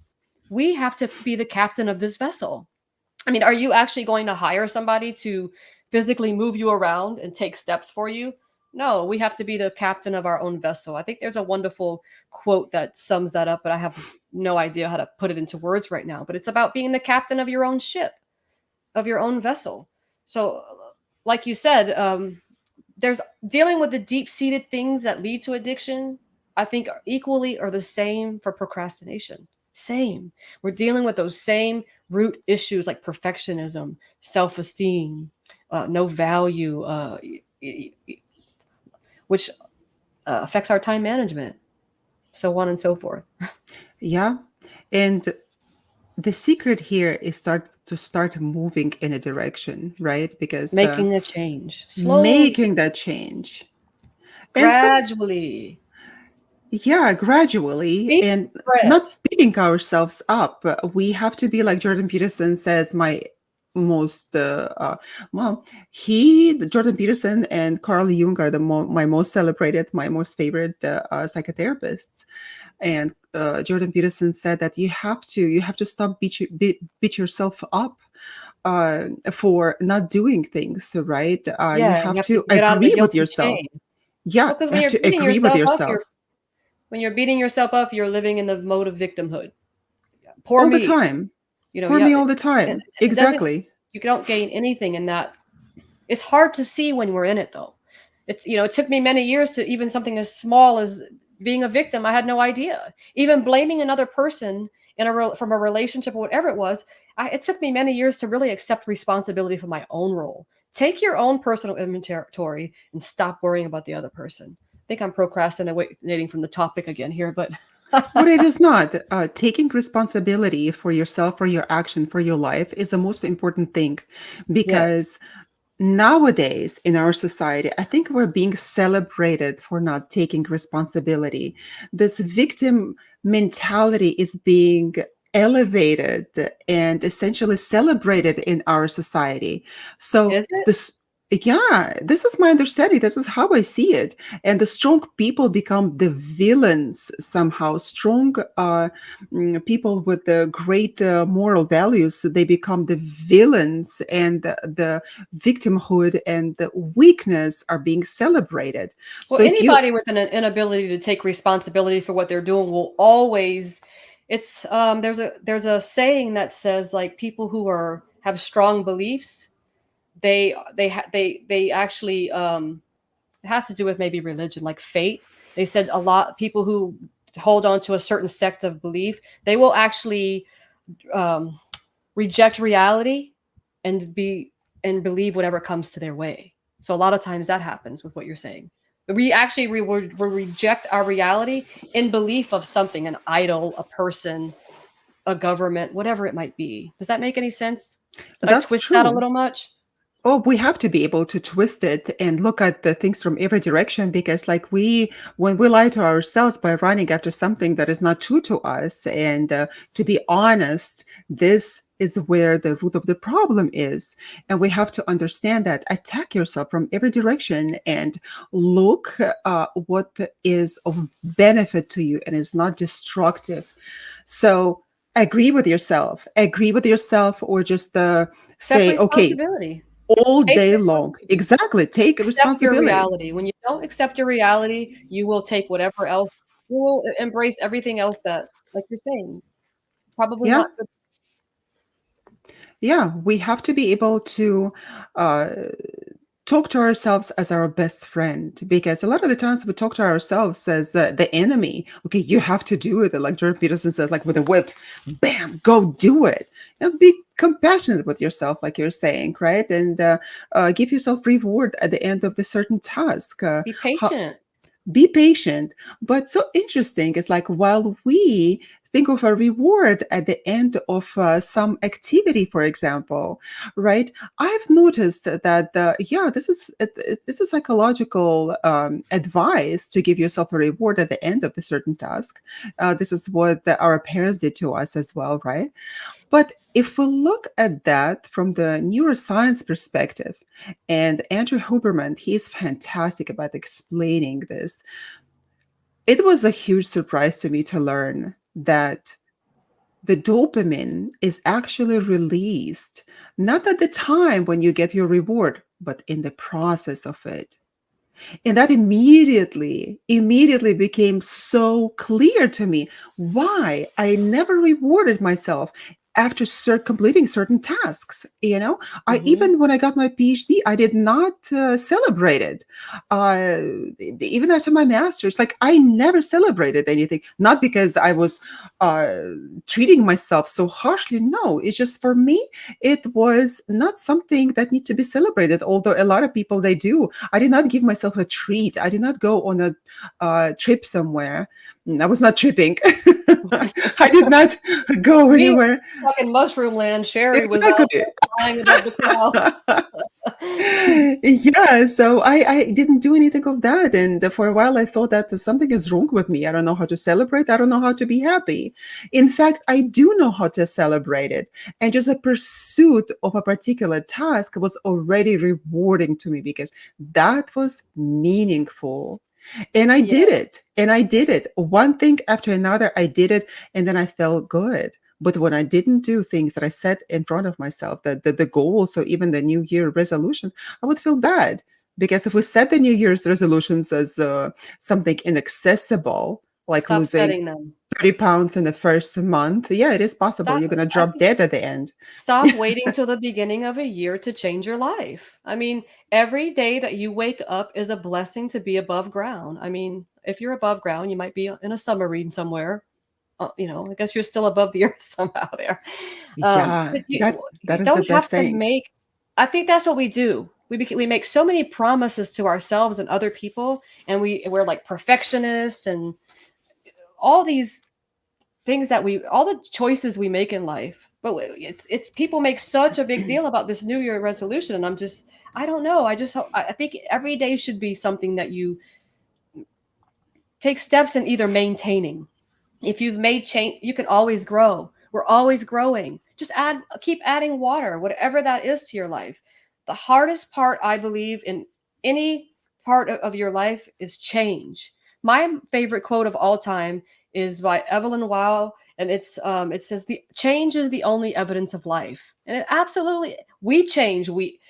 we have to be the captain of this vessel. I mean, are you actually going to hire somebody to physically move you around and take steps for you? No, we have to be the captain of our own vessel. I think there's a wonderful quote that sums that up, but I have no idea how to put it into words right now. But it's about being the captain of your own ship, of your own vessel. So, like you said, there's dealing with the deep seated things that lead to addiction. I think are equally or the same for procrastination. Same. We're dealing with those same root issues like perfectionism, self esteem, no value, which affects our time management, so on and so forth. Yeah. And the secret here is start moving in a direction, right? Because Making a change slowly, making that change. And some gradually. Yeah, gradually, Be and bread. not beating ourselves up. We have to be like Jordan Peterson says, my most well, Jordan Peterson and Carl Jung are my most celebrated, my most favorite psychotherapists. And Jordan Peterson said that you have to stop beat yourself up for not doing things, right? You Yeah, you have have to to get out of the agree with guilty yourself. shame. Yeah, Well, because you when have you're to beating agree with yourself up, yourself. you're living in the mode of victimhood. Poor All the me. time. Poor Yeah, me all the and time. it doesn't. Exactly. You don't gain anything in that. It's hard to see when we're in it, though. It took me many years to even something as small as being a victim. I had no idea. Even blaming another person from a relationship or whatever it was, it took me many years to really accept responsibility for my own role. Take your own personal inventory and stop worrying about the other person. I think I'm procrastinating from the topic again here, but What it is not, taking responsibility for yourself, for your action, for your life is the most important thing, yes. because nowadays in our society, I think we're being celebrated for not taking responsibility. This victim mentality is being elevated and essentially celebrated in our society. So Is it? this yeah, this is my understanding. This is how I see it. And the strong people become the villains somehow. Strong people with the great moral values, they become the villains, and the victimhood and the weakness are being celebrated. Well, So if you anybody with an inability to take responsibility for what they're doing will always. It's there's a saying that says like people who are have strong beliefs, they actually it has to do with maybe religion, like fate. They said a lot people who hold on to a certain sect of belief, they will actually um, reject reality and believe whatever comes to their way. So a lot of times that happens with what you're saying. We reject our reality in belief of something, an idol, a person, a government, whatever it might be. Does that make any sense? Did I That's twist that a true. little much? Oh, we have to be able to twist it and look at the things from every direction, because like when we lie to ourselves by running after something that is not true to us, and to be honest, this is where the root of the problem is. And we have to understand that. Attack yourself from every direction and look what is of benefit to you and is not destructive. So agree with yourself, or just Accept say, okay, responsibility. all Take day long. responsibility. Exactly. Take Accept your responsibility. reality. When you don't accept your reality, you will take whatever else. You will embrace everything else that, like you're saying, probably Yeah. not good. Yeah. We have to be able to uh, talk to ourselves as our best friend, because a lot of the times we talk to ourselves as the enemy. Okay, you have to do it. Like Jordan Peterson says, like with a whip, bam, go do it. And be compassionate with yourself, like you're saying, right? And give yourself reward at the end of the certain task. Be How, patient. be patient. But so interesting is like, while we think of a reward at the end of some activity, for example, right? I've noticed that yeah, this is psychological advice to give yourself a reward at the end of the certain task. This is what our parents did to us as well, right? But if we look at that from the neuroscience perspective, and Andrew Huberman, he's fantastic about explaining this. It was a huge surprise to me to learn that the dopamine is actually released not at the time when you get your reward, but in the process of it. And that immediately became so clear to me why I never rewarded myself after completing certain tasks. I Hmm. even when I got my PhD, I did not celebrate it. Uh, Even after my master's, like I never celebrated anything. Not because I was uh, treating myself so harshly. No, it's just for me, it was not something that need to be celebrated. Although a lot of people they do. I did not give myself a treat. I did not go on a trip somewhere. I was not tripping. I did not go Me, anywhere. stuck in mushroom land. Sherry was out Exactly. there flying above the clouds. Yeah, so I didn't do anything of that. And for a while, I thought that something is wrong with me. I don't know how to celebrate. I don't know how to be happy. In fact, I do know how to celebrate it. And just a pursuit of a particular task was already rewarding to me because that was meaningful. And I did Yes, it. And I did it. One thing after another, I did it. And then I felt good. But when I didn't do things that I set in front of myself, the goals or even the New Year resolution, I would feel bad. Because if we set the New Year's resolutions as something inaccessible, like stop losing setting them. 30 pounds in the first month, yeah, it is possible. Stop. You're going to I drop think dead at the end. stop waiting till the beginning of a year to change your life. I mean, every day that you wake up is a blessing to be above ground. I mean, if you're above ground, you might be in a submarine somewhere. I guess you're still above the earth somehow there. Yeah, But that you is the don't best have to saying. make. I think that's what we do. We make so many promises to ourselves and other people, and we're like perfectionists and all these things that we all the choices we make in life. But it's people make such a big deal about this New Year resolution, and I don't know. I think every day should be something that you take steps in either maintaining. If you've made change, you can always grow. We're always growing. Just keep adding water, whatever that is to your life. The hardest part, I believe, in any part of your life is change. My favorite quote of all time is by Evelyn Wow, and it says the change is the only evidence of life. And it absolutely we change. We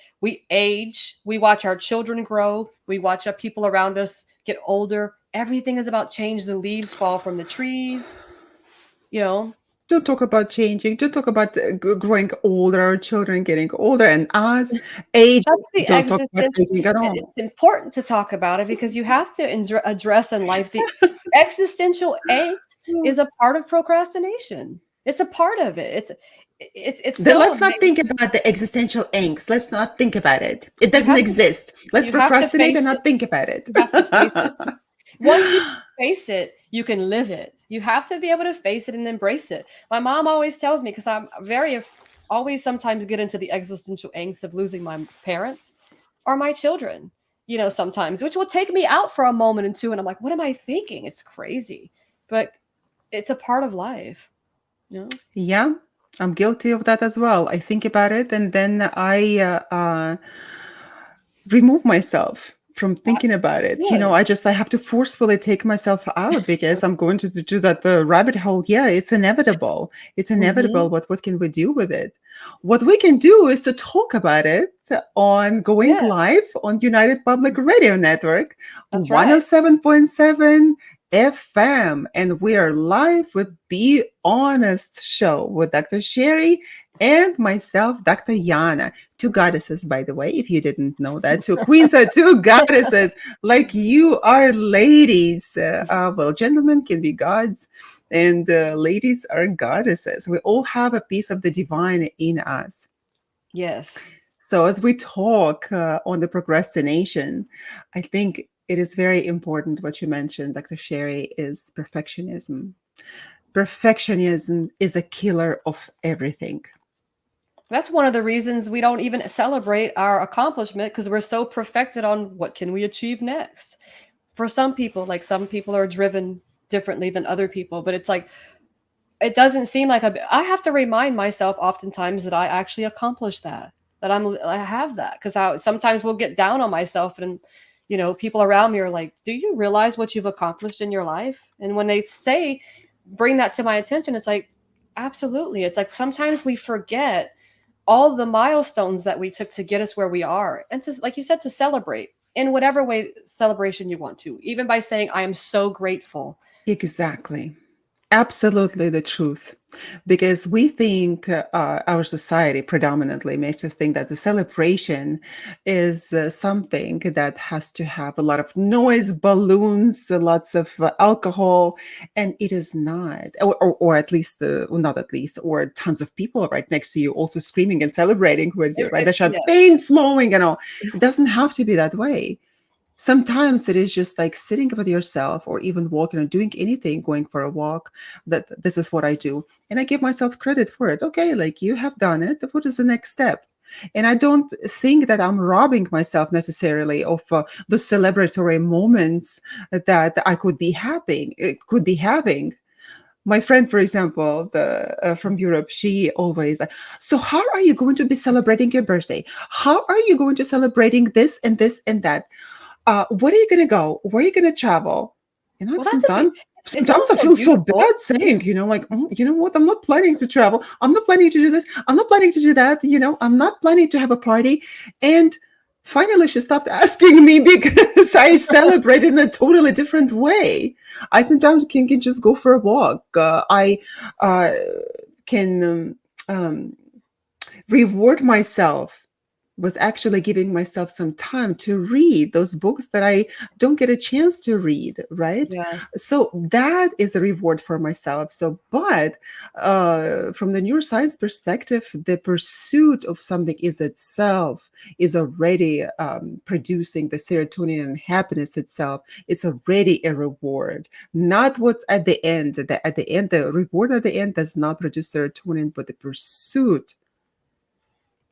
age. We watch our children grow. We watch our people around us get older. Everything is about change. The leaves fall from the trees, you know. Don't talk about changing. Don't talk about growing older, children getting older, and us aging. That's the Don't talk about existential. aging at It's all. important to talk about it because you have to address in life the existential angst is a part of procrastination. It's a part of it. It's so Let's not amazing. think about the existential angst. Let's not think about it. It You doesn't have to exist. Let's you have to procrastinate face and it. not think about it. You have to face it. Once you face it, you can live it. You have to be able to face it and embrace it. My mom always tells me because I'm always sometimes get into the existential angst of losing my parents or my children, sometimes, which will take me out for a moment and two. And I'm like, what am I thinking? It's crazy. But it's a part of life, you know? Yeah, I'm guilty of that as well. I think about it and then I remove myself from That's thinking about it. good. I have to forcefully take myself out because I'm going to do that the rabbit hole. Yeah, it's inevitable. It's Mm-hmm. inevitable. What can we do with it? What we can do is to talk about it on going Yeah, live on United Public Radio Network, that's right. 107.7 FM. And we are live with Be Honest Show with Dr. Sherry and myself, Dr. Yana. Two goddesses, by the way, if you didn't know that. Two queens are two goddesses, like you are ladies. Well, gentlemen can be gods, and ladies are goddesses. We all have a piece of the divine in us. Yes. So, as we talk on the procrastination, I think it is very important what you mentioned, Dr. Sherry, is perfectionism. Perfectionism is a killer of everything. That's one of the reasons we don't even celebrate our accomplishment because we're so perfected on what can we achieve next. For some people, like some people are driven differently than other people, but it's like it doesn't seem like I have to remind myself oftentimes that I actually accomplished that I have that because I sometimes will get down on myself and people around me are like, "Do you realize what you've accomplished in your life?" And when they say bring that to my attention, it's like absolutely. It's like sometimes we forget all the milestones that we took to get us where we are and to like you said to celebrate in whatever way celebration you want to, even by saying I am so grateful. Exactly. Absolutely the truth. Because we think our society predominantly makes us think that the celebration is something that has to have a lot of noise, balloons, lots of alcohol, and it is not. Or at least, well, not at least, or tons of people right next to you also screaming and celebrating with you, right? The Yeah. champagne flowing and all. It doesn't have to be that way. Sometimes it is just like sitting with yourself or even walking or doing anything, going for a walk. That this is what I do. And I give myself credit for it. Okay, like you have done it. What is the next step? And I don't think that I'm robbing myself necessarily of the celebratory moments that I could be having. My friend, for example, the from Europe, she always like, so how are you going to be celebrating your birthday? How are you going to celebrating this and this and that? Where are you gonna go? Where are you gonna travel? And like Well, that's a sometimes, it's sometimes I also feel so beautiful. bad saying, like, you know what? I'm not planning to travel. I'm not planning to do this. I'm not planning to do that. I'm not planning to have a party. And finally, she stopped asking me because I celebrate in a totally different way. I sometimes can just go for a walk. I uh, can reward myself with actually giving myself some time to read those books that I don't get a chance to read, right? Yeah. So that is a reward for myself. So, but from the neuroscience perspective, the pursuit of something is itself is already producing the serotonin and happiness itself. It's already a reward, not what's at the end. At the end, the reward at the end does not produce serotonin, but the pursuit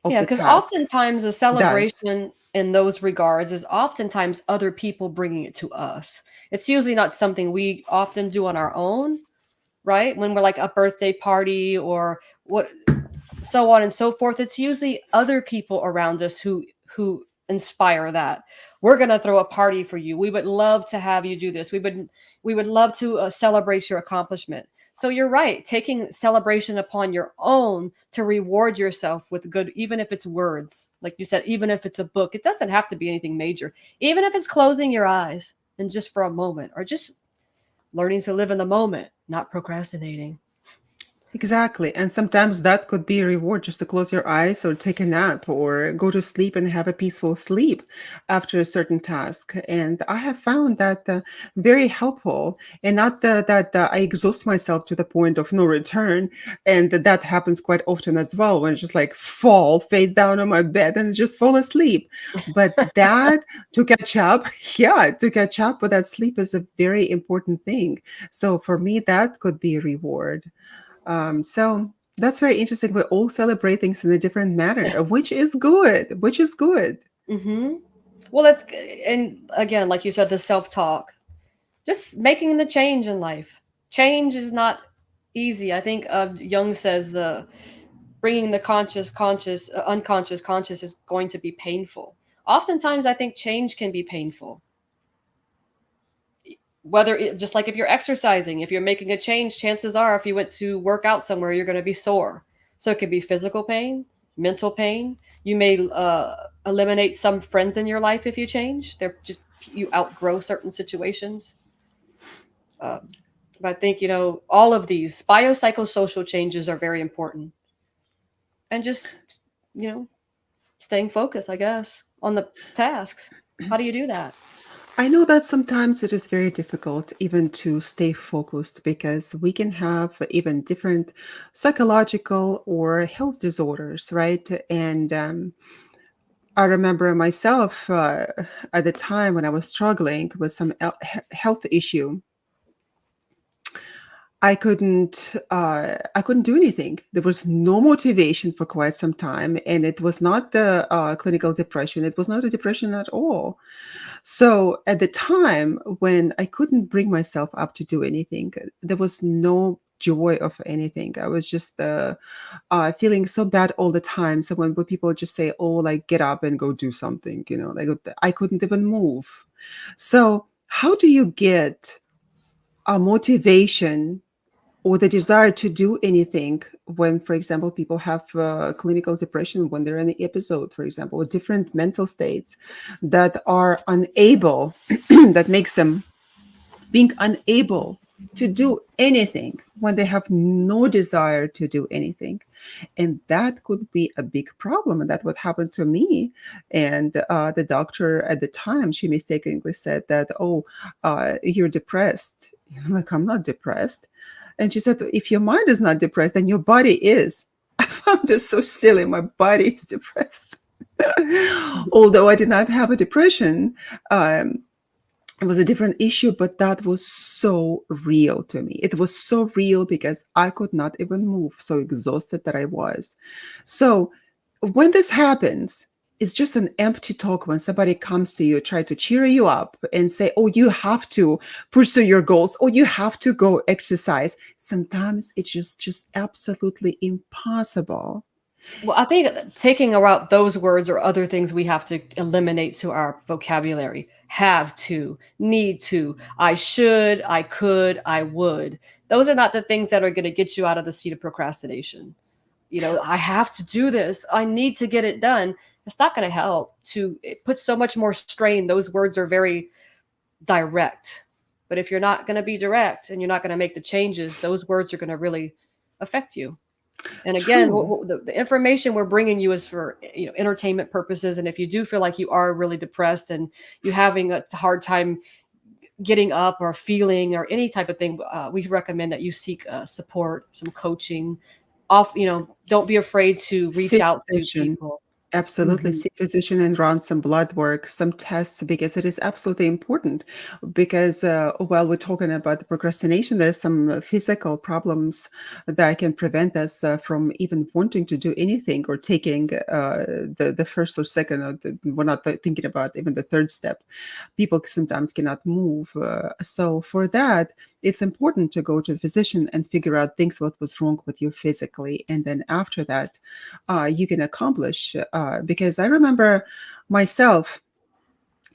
of Yeah, the because task oftentimes a does. celebration in those regards is oftentimes other people bringing it to us. It's usually not something we often do on our own, right? When we're like a birthday party or what, so on and so forth. It's usually other people around us who inspire that. We're going to throw a party for you. We would love to have you do this. We would love to celebrate your accomplishment. So you're right, taking celebration upon your own to reward yourself with good, even if it's words, like you said, even if it's a book. It doesn't have to be anything major. Even if it's closing your eyes and just for a moment, or just learning to live in the moment, not procrastinating. Exactly. And sometimes that could be a reward just to close your eyes or take a nap or go to sleep and have a peaceful sleep after a certain task. And I have found that very helpful and not that I exhaust myself to the point of no return. And that happens quite often as well when I just like fall face down on my bed and just fall asleep. But that to catch up, yeah, to catch up with that sleep is a very important thing. So for me, that could be a reward. So that's very interesting. We all celebrate things in a different manner, which is good, which is good. Mm-hmm. Well, that's, and again, like you said, the self talk, just making the change in life. Change is not easy. I think Jung says the bringing the unconscious conscious is going to be painful. Oftentimes, I think change can be painful. Just like if you're exercising, if you're making a change, chances are if you went to work out somewhere, you're going to be sore. So it could be physical pain, mental pain. You may eliminate some friends in your life if you change. They're just, you outgrow certain situations. Um, but I think, all of these biopsychosocial changes are very important. And just, you know, staying focused, I guess, on the tasks. How do you do that? I know that sometimes it is very difficult even to stay focused because we can have even different psychological or health disorders, right? And I remember myself at the time when I was struggling with some health issue. I couldn't do anything. There was no motivation for quite some time, and it was not the clinical depression. It was not a depression at all. So at the time when I couldn't bring myself up to do anything, there was no joy of anything. I was just feeling so bad all the time. So when people just say, "Oh, like get up and go do something," like I couldn't even move. So how do you get a motivation or the desire to do anything when, for example, people have clinical depression when they're in the episode, for example, or different mental states that are unable, that makes them being unable to do anything when they have no desire to do anything. And that could be a big problem. And that's what happened to me. And the doctor at the time, she mistakenly said that, oh, you're depressed. And I'm like, I'm not depressed. And she said, if your mind is not depressed, then your body is. I found this so silly. My body is depressed. Although I did not have a depression, um, it was a different issue, but that was so real to me. It was so real because I could not even move, so exhausted that I was. So when this happens, it's just an empty talk when somebody comes to you, try to cheer you up and say, oh, you have to pursue your goals, or you have to go exercise. Sometimes it's just absolutely impossible. Well, I think taking out those words or other things we have to eliminate to our vocabulary. Have to, need to, I should, I could, I would. Those are not the things that are going to get you out of the seat of procrastination. I have to do this. I need to get it done. It's not going to help. It puts so much more strain. Those words are very direct. But if you're not going to be direct and you're not going to make the changes, those words are going to really affect you. And again, True. the information we're bringing you is for entertainment purposes. And if you do feel like you are really depressed and you're having a hard time getting up or feeling or any type of thing, we recommend that you seek support, some coaching. Don't be afraid to reach Seek out to physician. people. Absolutely. Hmm. See a physician and run some blood work, some tests, because it is absolutely important. Because while we're talking about the procrastination, there's some physical problems that can prevent us from even wanting to do anything or taking the first or second, or we're not thinking about even the third step. People sometimes cannot move. So for that, it's important to go to the physician and figure out things what was wrong with you physically, and then after that you can accomplish. Because I remember myself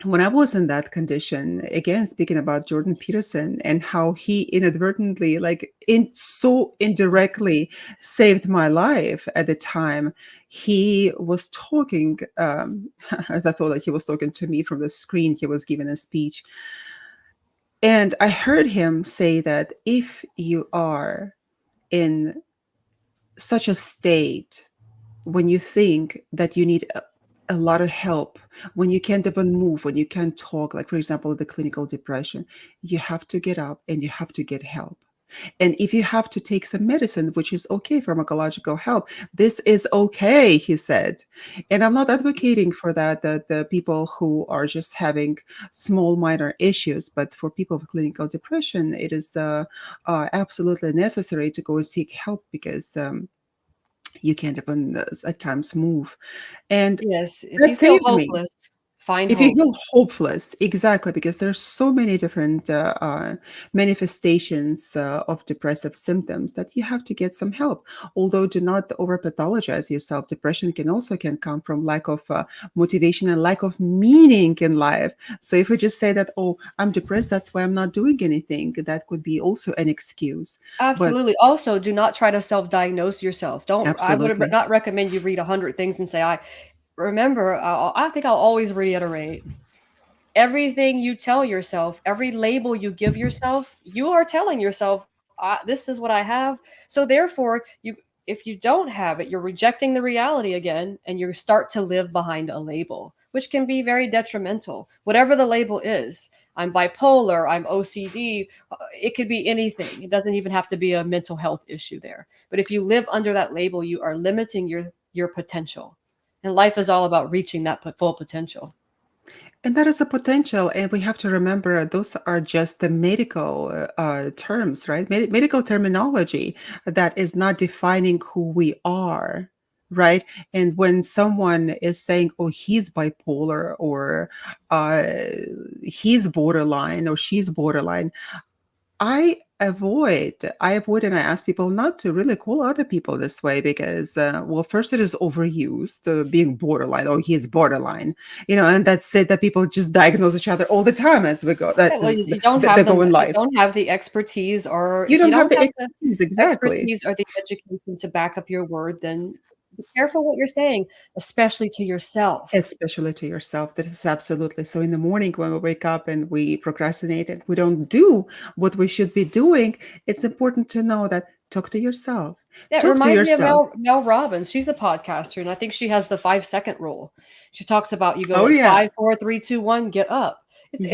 when I was in that condition, again, speaking about Jordan Peterson and how he inadvertently, like so indirectly saved my life at the time. He was talking, as I thought that he was talking to me from the screen. He was giving a speech. And I heard him say that if you are in such a state when you think that you need a lot of help, when you can't even move, when you can't talk, like for example, the clinical depression, you have to get up and you have to get help. And if you have to take some medicine, which is okay, pharmacological help, this is okay, he said. And I'm not advocating for that the people who are just having small minor issues, but for people with clinical depression, it is absolutely necessary to go seek help because you can't even at times move. And Yes, if that you feel saved me. hopeless, find If you hope. feel hopeless, exactly, because there's so many different manifestations of depressive symptoms that you have to get some help. Although do not over pathologize yourself. Depression can come from lack of motivation and lack of meaning in life. So if we just say that, oh, I'm depressed, that's why I'm not doing anything, that could be also an excuse. But Absolutely. Also, do not try to self-diagnose yourself. Don't. I would absolutely. not recommend you read 100 things and say, "I remember." I think I'll always reiterate everything you tell yourself, every label you give yourself. You are telling yourself, "This is what I have." So therefore, if you don't have it, you're rejecting the reality again, and you start to live behind a label, which can be very detrimental. Whatever the label is. I'm bipolar, I'm OCD, it could be anything. It doesn't even have to be a mental health issue there. But if you live under that label, you are limiting your potential. And life is all about reaching that full potential. And that is a potential, and we have to remember those are just the medical terms, right? Medical terminology that is not defining who we are, right? And when someone is saying, "Oh, he's bipolar," or uh, "He's borderline," or "She's borderline," I avoid and I ask people not to really call other people this way because, well, first it is overused, being borderline. Oh, he is borderline, and that's it. That people just diagnose each other all the time as we go. Yeah, That well, is you don't they have go in you life. don't have the expertise, or You if you don't have don't the have the expertise exactly, expertise or the education to back up your word, then be careful what you're saying, especially to yourself. especially to yourself. That is absolutely so. In the morning when we wake up and we procrastinate and we don't do what we should be doing, it's important to know that talk to yourself. Yeah, it Talk to reminds me of yourself. Mel Robbins. She's a podcaster, and I think she has the 5-second rule. She talks about you go Oh like yeah, 5, 4, 3, 2, 1, get up. It's it's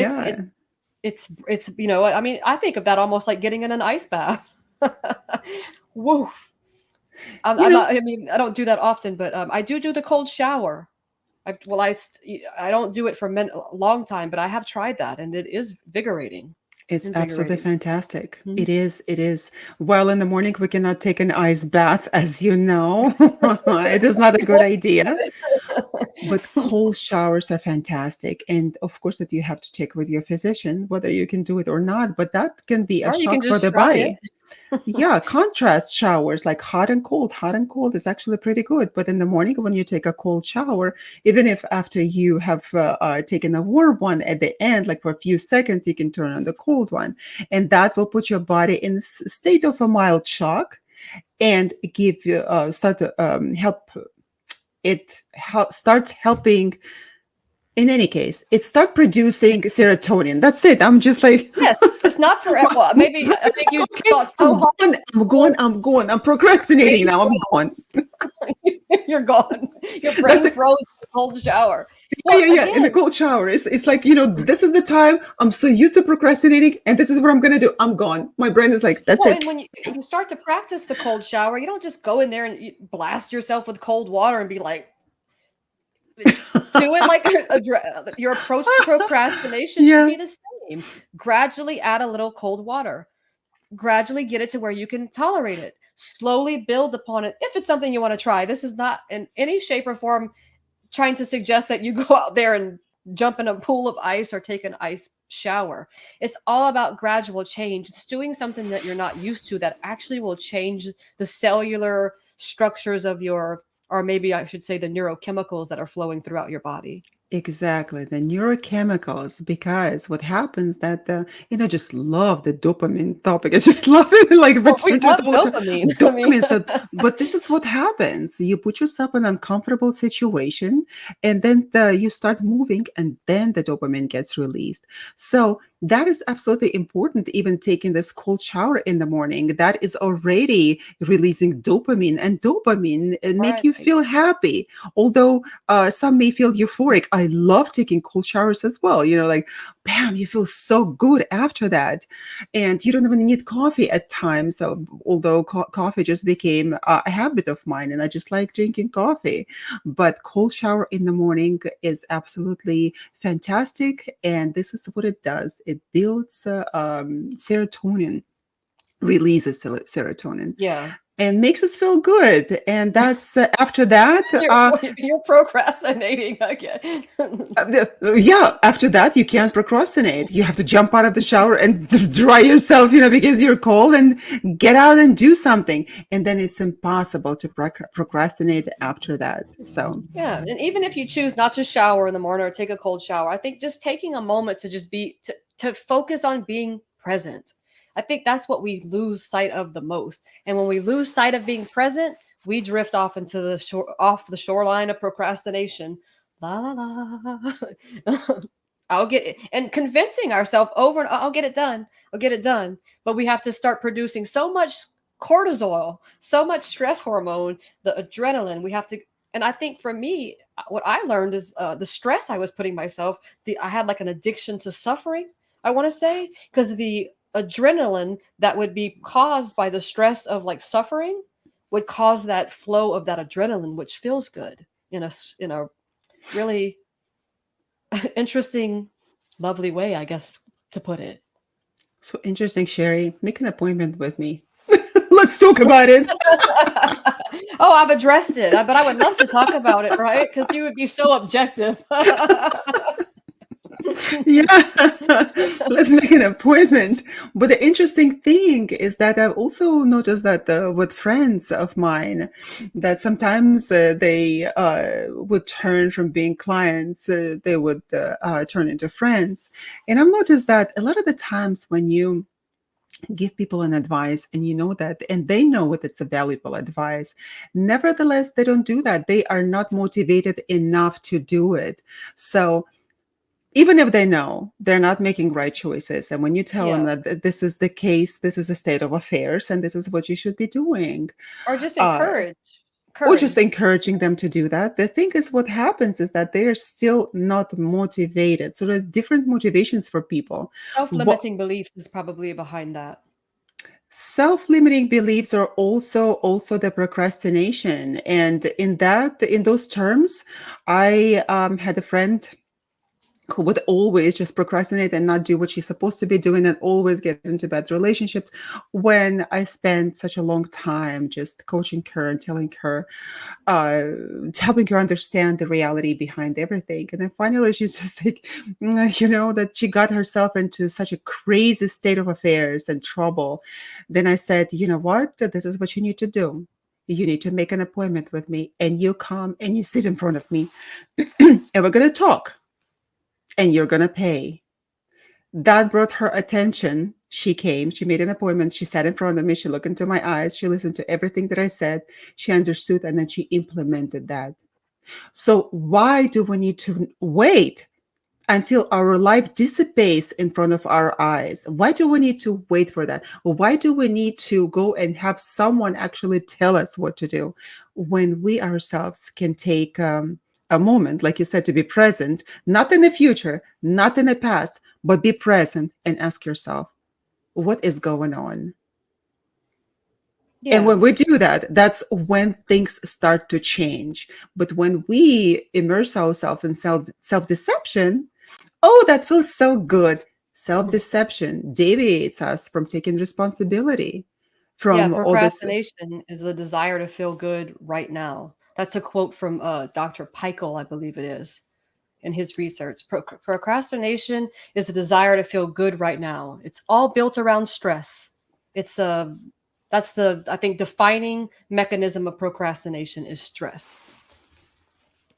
it's yeah. it's I mean, I think of that almost like getting in an ice bath. Woof. You know, I mean, I don't do that often, but I do the cold shower. I don't do it for a long time, but I have tried that, and it is invigorating. It's absolutely Invigorating. fantastic. Mhm. It is. It is. Well, in the morning, we cannot take an ice bath, as you know. It is not a good idea. But cold showers are fantastic. And of course, that you have to check with your physician whether you can do it or not. But that can be a Or you can shock for just the try it. body. Yeah, contrast showers like hot and cold is actually pretty good. But in the morning, when you take a cold shower, even if after you have taken a warm one at the end, like for a few seconds, you can turn on the cold one. And that will put your body in a state of a mild shock and give you, start to help. Starts helping. In any case, it start producing serotonin. That's it. I'm just like, Yes, it's not for well, maybe I think you okay, thought so hard. I'm procrastinating Maybe now. I'm gone. you're gone. Your That's brain it. froze in the cold shower. Yeah, Well, yeah, yeah. In the again, cold shower, it's like, this is the time. I'm so used to procrastinating, and this is what I'm gonna do. I'm gone. My brain is like, that's well, it. and when you start to practice the cold shower, you don't just go in there and blast yourself with cold water and be like, do it like your approach to procrastination should Yeah, be the same. Gradually add a little cold water. Gradually get it to where you can tolerate it. Slowly build upon it if it's something you want to try. This is not in any shape or form trying to suggest that you go out there and jump in a pool of ice or take an ice shower. It's all about gradual change. It's doing something that you're not used to that actually will change the cellular structures of your, or maybe I should say the neurochemicals that are flowing throughout your body. exactly. The neurochemicals, because what happens that just love the dopamine topic. I just love it. Like Well, we return to it love all the time. dopamine. I mean, Dopamine. So, but this is what happens. You put yourself in an uncomfortable situation, and then you start moving, and then the dopamine gets released. So that is absolutely important. Even taking this cold shower in the morning, that is already releasing dopamine, and dopamine make right. you feel happy. Although some may feel euphoric. I love taking cold showers as well. Like, bam, you feel so good after that. And you don't even need coffee at times. So, although coffee just became a habit of mine and I just like drinking coffee. But cold shower in the morning is absolutely fantastic. And this is what it does, it builds serotonin, releases serotonin Yeah. and makes us feel good. And that's after that. You're procrastinating again. Yeah, after that, you can't procrastinate. You have to jump out of the shower and dry yourself, because you're cold, and get out and do something. And then it's impossible to procrastinate after that. So, Yeah, and even if you choose not to shower in the morning or take a cold shower, I think just taking a moment to just be to focus on being present. I think that's what we lose sight of the most. And when we lose sight of being present, we drift off into the off the shoreline of procrastination. La la la. I'll get it. And convincing ourselves over and I'll get it done. I'll get it done. But we have to start producing so much cortisol, so much stress hormone, the adrenaline. We have to, and I think for me, what I learned is the stress I was putting myself. I had like an addiction to suffering. I want to say because the adrenaline that would be caused by the stress of like suffering would cause that flow of that adrenaline, which feels good in a really interesting, lovely way, I guess to put it. so interesting, Sherry. Make an appointment with me. Let's talk about it. Oh, I've addressed it, but I would love to talk about it, right? Because you would be so objective. Yeah, let's make an appointment. But the interesting thing is that I've also noticed that with friends of mine, that sometimes they would turn from being clients, they would turn into friends. And I've noticed that a lot of the times when you give people an advice and you know that and they know that it's a valuable advice, nevertheless they don't do that. They are not motivated enough to do it. So even if they know they're not making right choices, and when you tell them Yeah, that this is the case, this is a state of affairs, and this is what you should be doing, or just uh, or just encourage. encouraging them to do that, the thing is what happens is that they are still not motivated. So there are different motivations for people. What Self-limiting beliefs is probably behind that. Self-limiting beliefs are also the procrastination, and in those terms, I had a friend who would always just procrastinate and not do what she's supposed to be doing and always get into bad relationships when I spent such a long time just coaching her and telling her, uh, helping her understand the reality behind everything. And then finally, she's just like, that she got herself into such a crazy state of affairs and trouble. Then I said, you know what? This is what you need to do. You need to make an appointment with me, and you come and you sit in front of me, and we're going to talk, and you're going to pay. That brought her attention. She came, she made an appointment, she sat in front of me, she looked into my eyes, she listened to everything that I said, she understood, and then she implemented that. So, why do we need to wait until our life dissipates in front of our eyes? Why do we need to wait for that? Why do we need to go and have someone actually tell us what to do when we ourselves can take a moment, like you said, to be present, not in the future, not in the past, but be present and ask yourself, what is going on? And Yeah, when it's we just do that, that's when things start to change. But when we immerse ourselves in self deception, oh, that feels so good. Self deception deviates us from taking responsibility yeah, from all this. procrastination is the desire to feel good right now. That's a quote from Dr. Peichel, I believe it is, in his research. Procrastination is a desire to feel good right now. It's all built around stress. It's that's the, I think, defining mechanism of procrastination is stress.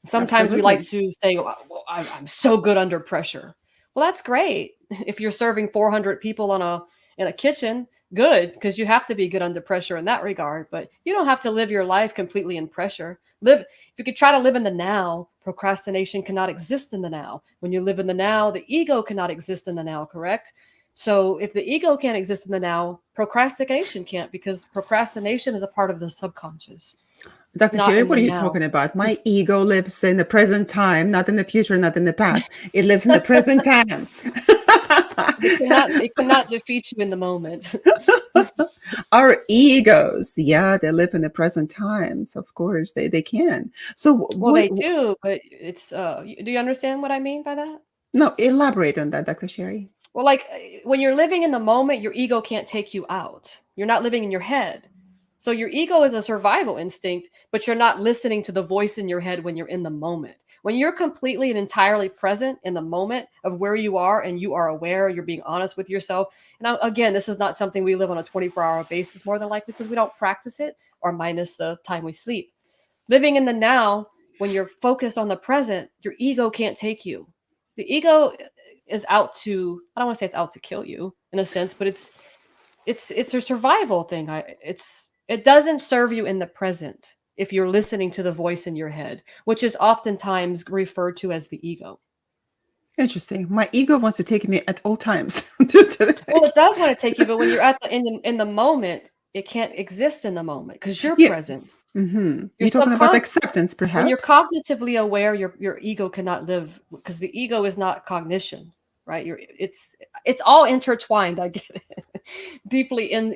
Sometimes we like Absolutely. to say, well, I'm so good under pressure. Well, that's great. If you're serving 400 people in a kitchen, good, because you have to be good under pressure in that regard. But you don't have to live your life completely in pressure. If you could try to live in the now, procrastination cannot exist in the now. When you live in the now, the ego cannot exist in the now, correct? So if the ego can't exist in the now, procrastination can't, because procrastination is a part of the subconscious. It's Dr. not Sherry, in the what are you now. talking about? My ego lives in the present time, not in the future, not in the past. It lives in the present time. It cannot defeat you in the moment. Our egos, yeah, they live in the present times. Of course, they can. So, Well, what? they do, but it's do you understand what I mean by that? No, elaborate on that, Dr. Sherry. Well, like when you're living in the moment, your ego can't take you out. You're not living in your head. So your ego is a survival instinct, but you're not listening to the voice in your head when you're in the moment. When you're completely and entirely present in the moment of where you are and you are aware, you're being honest with yourself. And again, this is not something we live on a 24-hour basis, more than likely, because we don't practice it, or minus the time we sleep. Living in the now, when you're focused on the present, your ego can't take you. The ego is out to, I don't want to say it's out to kill you in a sense, but it's a survival thing. It doesn't serve you in the present if you're listening to the voice in your head, which is oftentimes referred to as the ego. Interesting. My ego wants to take me at all times. To Well, it does want to take you, but when you're in the moment, it can't exist in the moment because you're yeah. present. Your You're talking about subconscious, acceptance, when you're perhaps? cognitively aware, your ego cannot live because the ego is not cognition, right? It's all intertwined. I get it. Deeply in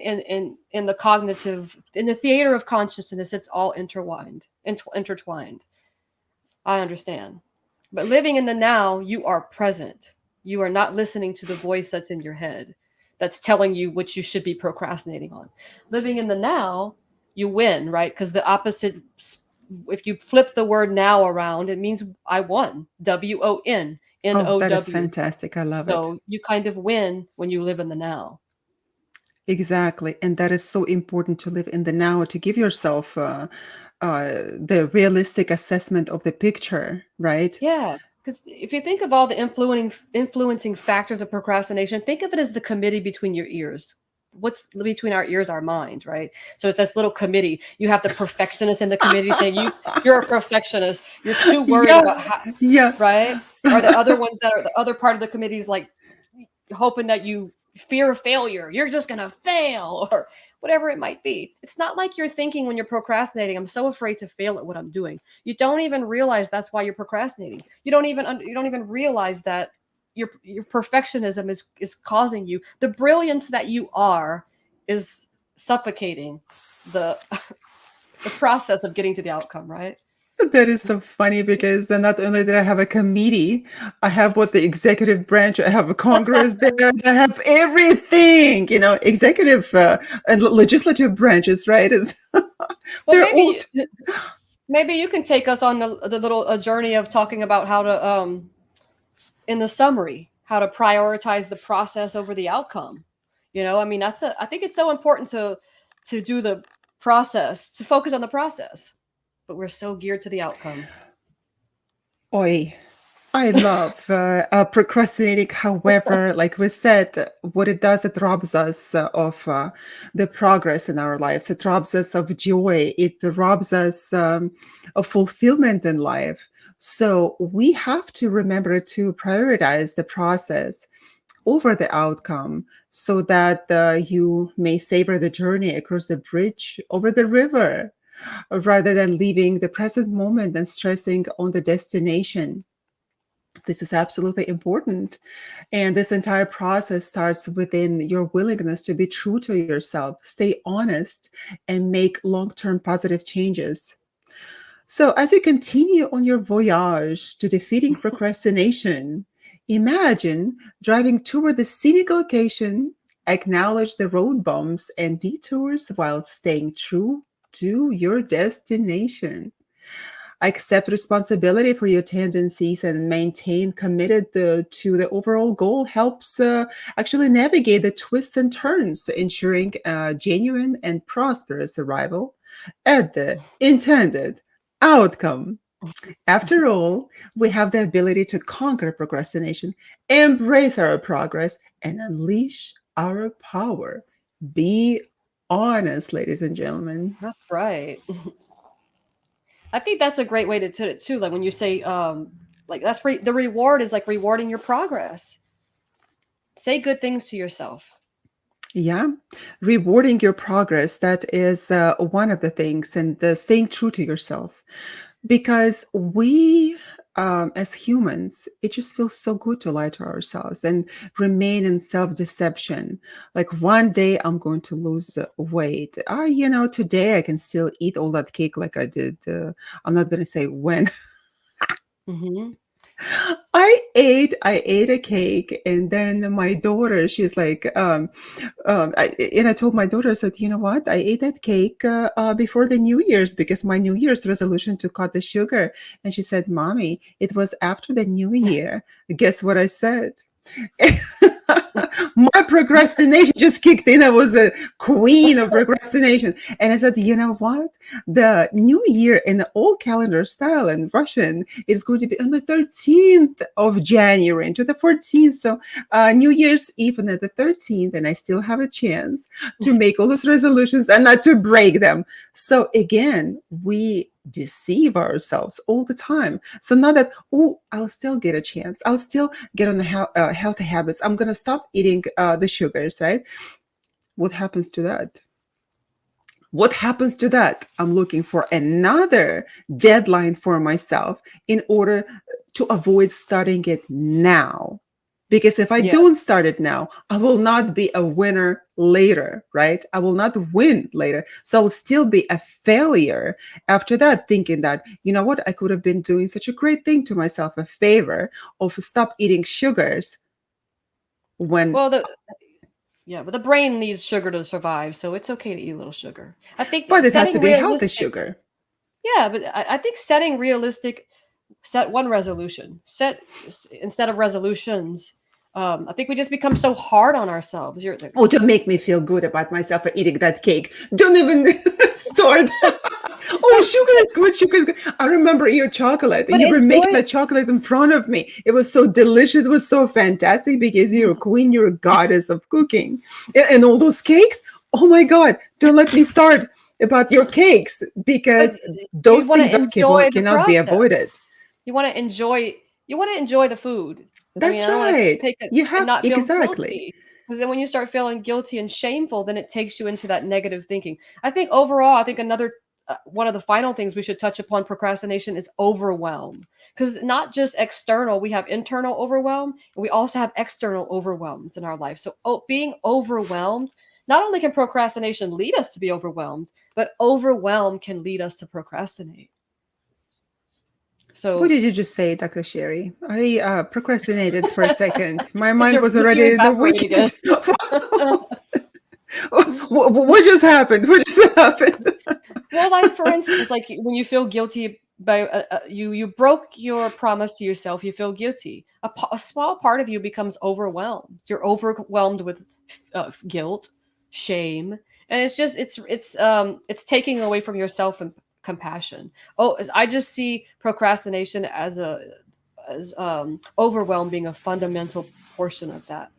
the cognitive, in the theater of consciousness, it's all intertwined. I understand. But living in the now, you are present. You are not listening to the voice that's in your head that's telling you what you should be procrastinating on. Living in the now, you win, right? Because the opposite, if you flip the word now around, it means I won. WON, Oh, that is NOW. fantastic. I love it. So you kind of win when you live in the now. Exactly. And that is so important to live in the now, to give yourself the realistic assessment of the picture, right? Yeah, because if you think of all the influencing factors of procrastination, think of it as the committee between your ears. What's between our ears? Our mind, right? So it's this little committee. You have the perfectionist in the committee saying you're a perfectionist. You're too worried Yeah, about how, yeah. right? Or the other ones that are the other part of the committee is like hoping that you fear of failure. You're just going to fail or whatever it might be. It's not like you're thinking when you're procrastinating, I'm so afraid to fail at what I'm doing. You don't even realize that's why you're procrastinating. You don't even realize that your perfectionism is causing you. The brilliance that you are is suffocating the the process of getting to the outcome, right? That is so funny because then not only did I have a committee, I have what the executive branch, I have a Congress there, I have everything, executive and legislative branches, right? Well, They're all maybe you can take us on the little journey of talking about how to in the summary, how to prioritize the process over the outcome. I mean, I think it's so important to do the process, to focus on the process, but we're so geared to the outcome. oi. I love procrastinating. However, like we said, what it does, it robs us of the progress in our lives. It robs us of joy. It robs us of fulfillment in life. So we have to remember to prioritize the process over the outcome so that you may savor the journey across the bridge over the river rather than leaving the present moment and stressing on the destination. This is absolutely important. And this entire process starts within your willingness to be true to yourself, stay honest, and make long term positive changes. So, as you continue on your voyage to defeating procrastination, imagine driving toward the scenic location, acknowledge the road bumps and detours while staying true to your destination. Accept responsibility for your tendencies and maintain committed to the overall goal helps actually navigate the twists and turns, ensuring a genuine and prosperous arrival at the intended outcome. After all, we have the ability to conquer procrastination, embrace our progress, and unleash our power. Be honest, ladies and gentlemen. That's right. I think that's a great way to put it too. Like when you say, like the reward is like rewarding your progress. Say good things to yourself. Yeah, rewarding your progress, that is one of the things, and staying true to yourself. Because we, as humans, it just feels so good to lie to ourselves and remain in self deception. Like one day I'm going to lose weight. Today I can still eat all that cake like I did. I'm not going to say when. Hmm. I ate a cake, and then my daughter, she's like, and I told my daughter, I said, you know what? I ate that cake before the New Year's because my New Year's resolution to cut the sugar. And she said, Mommy, it was after the New Year. Guess what I said? My procrastination just kicked in. I was a queen of procrastination. And I said, you know what? The new year in the old calendar style in Russian is going to be on the 13th of January into the 14th. So New Year's Eve and at the 13th, and I still have a chance to make all those resolutions and not to break them. So again, we deceive ourselves all the time. So now that, oh, I'll still get a chance. I'll still get on the healthy habits. I'm going to stop eating the sugars, right? What happens to that? What happens to that? I'm looking for another deadline for myself in order to avoid starting it now. Because if I Yeah. don't start it now, I will not be a winner later, right? I will not win later. So I'll still be a failure after that, thinking that, you know what, I could have been doing such a great thing to myself, a favor of stop eating sugars when, Well, but the brain needs sugar to survive, so it's okay to eat a little sugar. I think but it has to setting be healthy realistic. sugar. Yeah, but I think setting realistic. Set one resolution. Instead of resolutions. I think we just become so hard on ourselves. You're the, Oh, to make me feel good about myself for eating that cake. Don't even start. Oh, sugar is good. Sugar is good. I remember your chocolate. but You were making enjoy. that chocolate in front of me. It was so delicious. It was so fantastic because you're a queen, you're a goddess of cooking. And all those cakes. Oh my God. Don't let me start about your cakes But because you those want to things that enjoy the cannot be process. avoided. You want to enjoy. You want to enjoy the food. I mean, That's I don't want to right. take it You and have, not feel exactly. guilty. Because then when you start feeling guilty and shameful, then it takes you into that negative thinking. I think overall, I think another one of the final things we should touch upon procrastination is overwhelm. Because not just external, we have internal overwhelm, and we also have external overwhelms in our life. So being overwhelmed Not only can procrastination lead us to be overwhelmed, but overwhelm can lead us to procrastinate. What So, did you just say, Dr. Sherry? I procrastinated for a second. My because mind was you already in the evaporate again. weekend. What just happened? What just happened? Well, like for instance, like when you feel guilty by you broke your promise to yourself, you feel guilty. A small part of you becomes overwhelmed. You're overwhelmed with guilt, shame, and it's taking away from yourself and compassion. Oh, I just see procrastination as overwhelm being a fundamental portion of that.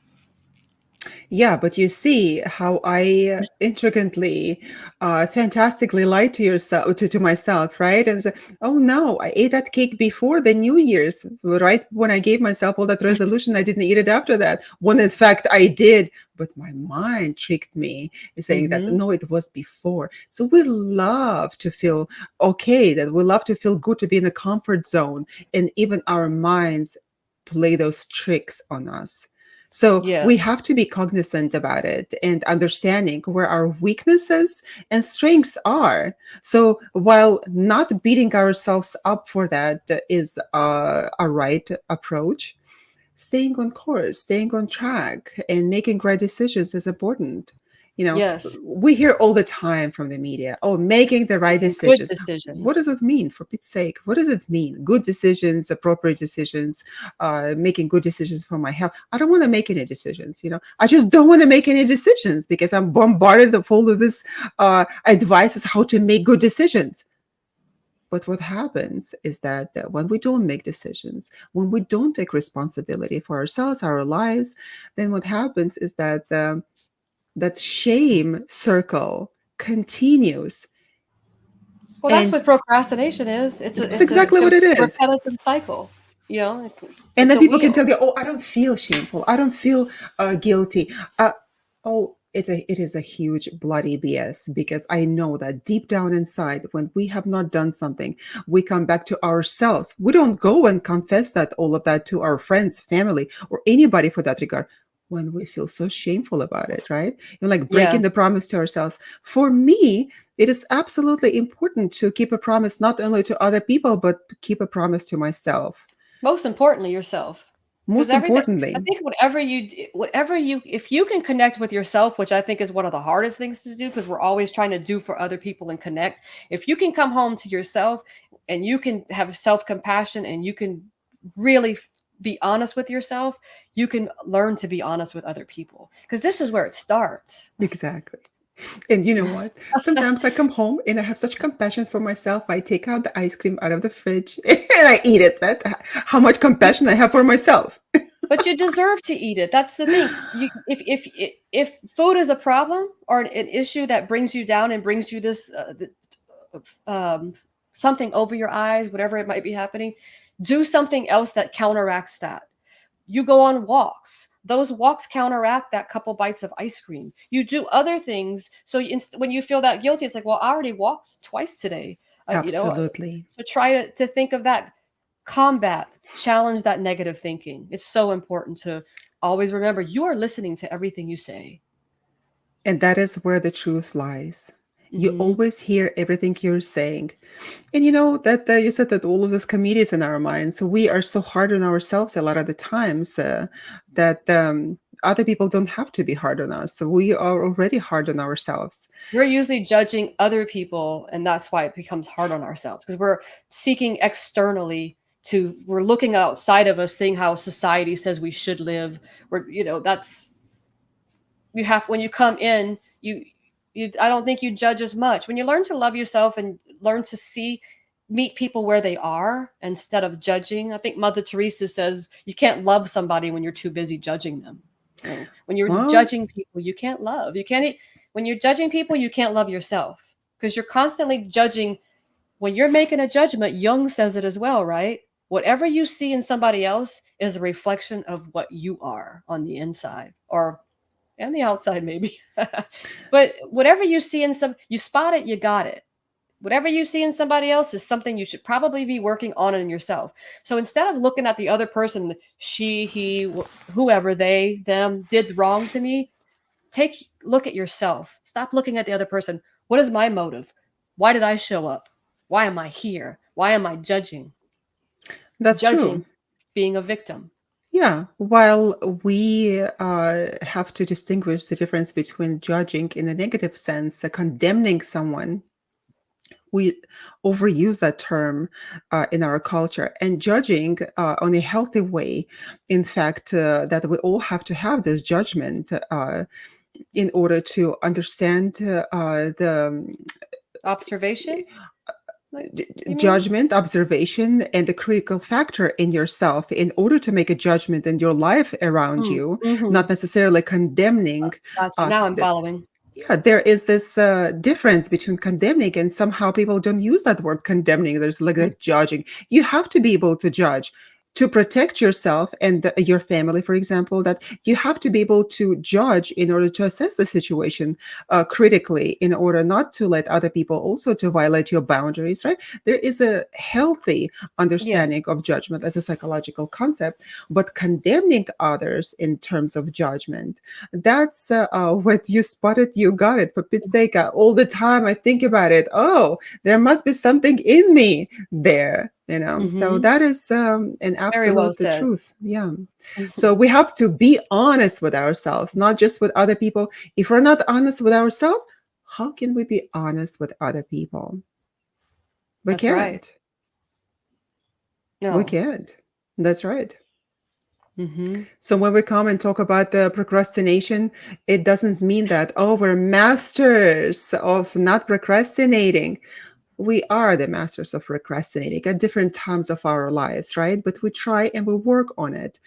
Yeah, but you see how I intricately, fantastically lied to yourself, to myself, right? And say, oh no, I ate that cake before the New Year's, right? When I gave myself all that resolution, I didn't eat it after that. When in fact I did, but my mind tricked me, saying that Mm-hmm. no, it was before. So we love to feel okay, that we love to feel good, to be in a comfort zone, and even our minds play those tricks on us. So Yes. we have to be cognizant about it and understanding where our weaknesses and strengths are. So while not beating ourselves up for that is a right approach, staying on course, staying on track, and making right decisions is important. You know, Yes. we hear all the time from the media, oh, making the right Making good decisions. What decisions. does it mean, for Pete's sake? What does it mean? Good decisions, appropriate decisions, making good decisions for my health. I don't want to make any decisions. I just don't want to make any decisions because I'm bombarded with all of this advice as how to make good decisions. But what happens is that when we don't make decisions, when we don't take responsibility for ourselves, our lives, then what happens is that that shame circle continues, Well, that's and what procrastination is. It's a that's it's a exactly what it is. repetitive cycle. You know, And it's then a people can wheel. tell you, "Oh, I don't feel shameful. I don't feel guilty." Oh, it is a huge bloody BS, because I know that deep down inside, when we have not done something, we come back to ourselves. We don't go and confess that all of that to our friends, family, or anybody for that regard. When we feel so shameful about it, right? Like Yeah. breaking the promise to ourselves. For me, it is absolutely important to keep a promise not only to other people, but to keep a promise to myself. Most importantly, yourself. Because Most everything, I importantly, think whatever you, if you can connect with yourself, which I think is one of the hardest things to do, because we're always trying to do for other people and connect. If you can come home to yourself and you can have self compassion and you can really be honest with yourself, you can learn to be honest with other people. Because this is where it starts. exactly. And you know what? Sometimes I come home and I have such compassion for myself. I take out the ice cream out of the fridge and I eat it. That how much compassion I have for myself. But you deserve to eat it. That's the thing. If food is a problem or an issue that brings you down and brings you this um, something over your eyes, whatever it might be happening, do something else that counteracts that. You go on walks. Those walks counteract that couple bites of ice cream. You do other things. So when you feel that guilty, it's like, well, I already walked twice today. You know, Absolutely. so try to think of that, combat, challenge that negative thinking. It's so important to always remember you are listening to everything you say. And that is where the truth lies. You Hmm. always hear everything you're saying. And you know that you said that all of this comedy is in our minds. So we are so hard on ourselves a lot of the times that other people don't have to be hard on us. So we are already hard on ourselves. We're usually judging other people, and that's why it becomes hard on ourselves because we're seeking externally to, we're looking outside of us, seeing how society says we should live. That's, you have, when you come in, you I don't think you judge as much when you learn to love yourself and learn to meet people where they are instead of judging. I think Mother Teresa says you can't love somebody when you're too busy judging them. When you're Well, judging people, you can't love. You can't when you're judging people, you can't love yourself because you're constantly judging. When you're making a judgment, Jung says it as well, right? Whatever you see in somebody else is a reflection of what you are on the inside, or and the outside maybe. But whatever you see in you spot it, you got it. Whatever you see in somebody else is something you should probably be working on in yourself. So instead of looking at the other person, she, he, whoever, they, them did wrong to me, Take look at yourself. Stop looking at the other person. What is my motive? Why did I show up? Why am I here? Why am I judging? That's Judging true. being a victim. Yeah, while we have to distinguish the difference between judging in a negative sense, condemning someone, we overuse that term in our culture, and judging on a healthy way. In fact, that we all have to have this judgment in order to understand the Observation? Like, you mean? judgment, observation, and the critical factor in yourself in order to make a judgment in your life around Mm, you, mm-hmm. not necessarily condemning. Gotcha. Uh, Now I'm the, following. yeah, there is this difference between condemning, and somehow people don't use that word condemning. There's like Mm, that judging. You have to be able to judge to protect yourself and your family, for example, that you have to be able to judge in order to assess the situation critically, in order not to let other people also to violate your boundaries, right? There is a healthy yeah. understanding of judgment as a psychological concept, but condemning others in terms of judgment, that's what you spotted, you got it. For Pete's sake, all the time I think about it. Oh, there must be something in me there, you know. So Mm-hmm. that is an Very well absolute said. truth. Yeah. Mhm. So we have to be honest with ourselves, not just with other people. If we're not honest with ourselves, how can we be honest with other people? We That's right. can't. We No. can't. That's right. Mm-hmm. So when we come and talk about the procrastination, it doesn't mean that, oh, we're masters of not procrastinating. We are the masters of procrastinating at different times of our lives, right? But we try and we work on it.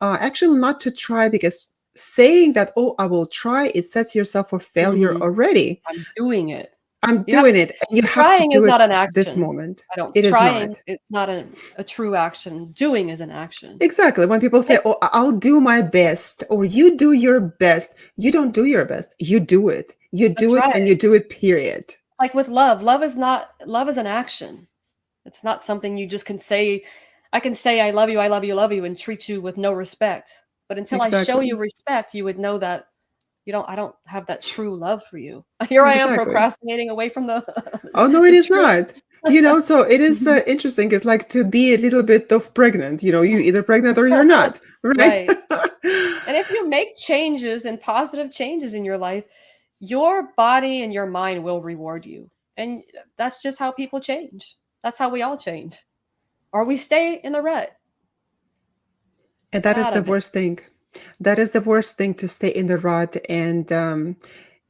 Actually, not to try, because saying that, oh, I will try, it sets yourself for failure Mm-hmm. already. I'm doing it. I'm You have doing it, and you have to trying do is it not an this action. moment. I don't It is trying, not. it's not a true action. Doing is an action. Exactly. When people say, Take "Oh, I'll do my best," or "You do your best," you don't do your best. You do it. You do That's it, right. and you do it. Period. Like with love. Love is an action. It's not something you just can say. I can say I love you, and treat you with no respect. But until I show you Exactly. respect, you would know that I don't have that true love for you. Here I am Exactly. procrastinating away from the Oh no, it the is truth. not. So it is interesting. It's like to be a little bit of pregnant. You either pregnant or you're not, right? Right. And if you make changes and positive changes in your life, your body and your mind will reward you. And that's just how people change. That's how we all change. Or we stay in the rut. And Get that is out the of it. worst thing. That is the worst thing, to stay in the rut. And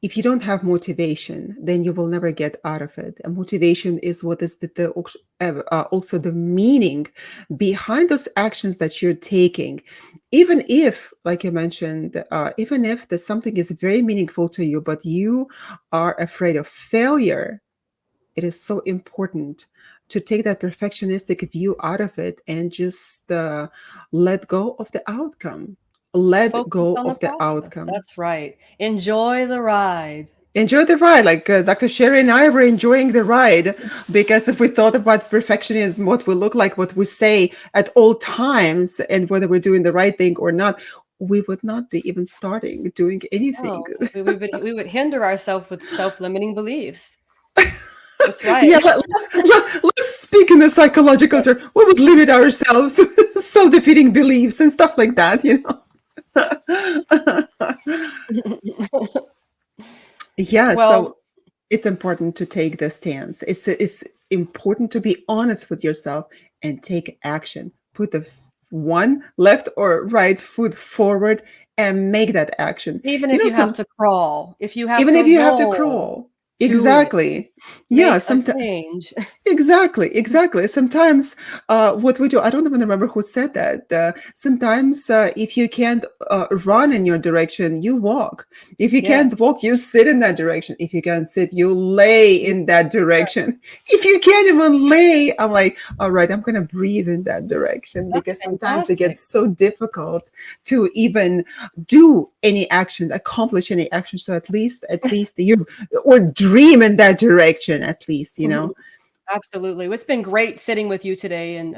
if you don't have motivation, then you will never get out of it. And motivation is what is also the meaning behind those actions that you're taking. Even if, like you mentioned, even if there's something is very meaningful to you, but you are afraid of failure, it is so important to take that perfectionistic view out of it and just let go of the outcome. Let Focus go on the of the process. outcome. That's right. Enjoy the ride. Enjoy the ride. Like Dr. Sherry and I were enjoying the ride, because if we thought about perfectionism, what we look like, what we say at all times, and whether we're doing the right thing or not, we would not be even starting doing anything. No, we would hinder ourselves with self-limiting beliefs. That's right. Yeah, let's speak in a psychological term. We would limit ourselves, self-defeating beliefs and stuff like that. Yeah, Well, so it's important to take the stance. It's important to be honest with yourself and take action. Put the one left or right foot forward and make that action. even You if know, you have some to crawl, if you have even to if you have to roll, crawl. do it. Exactly. Yeah, Make a sometimes. change. Exactly, exactly. Sometimes what we do, I don't even remember who said that. Sometimes if you can't run in your direction, you walk. If you Yeah. can't walk, you sit in that direction. If you can't sit, you lay Yeah, in that direction. If you can't even lay, I'm like, all right, I'm going to breathe in that direction, that's because sometimes it fantastic. gets so difficult to even do any action, accomplish any action. So at least you, or dream in that direction, at least. Absolutely. It's been great sitting with you today. And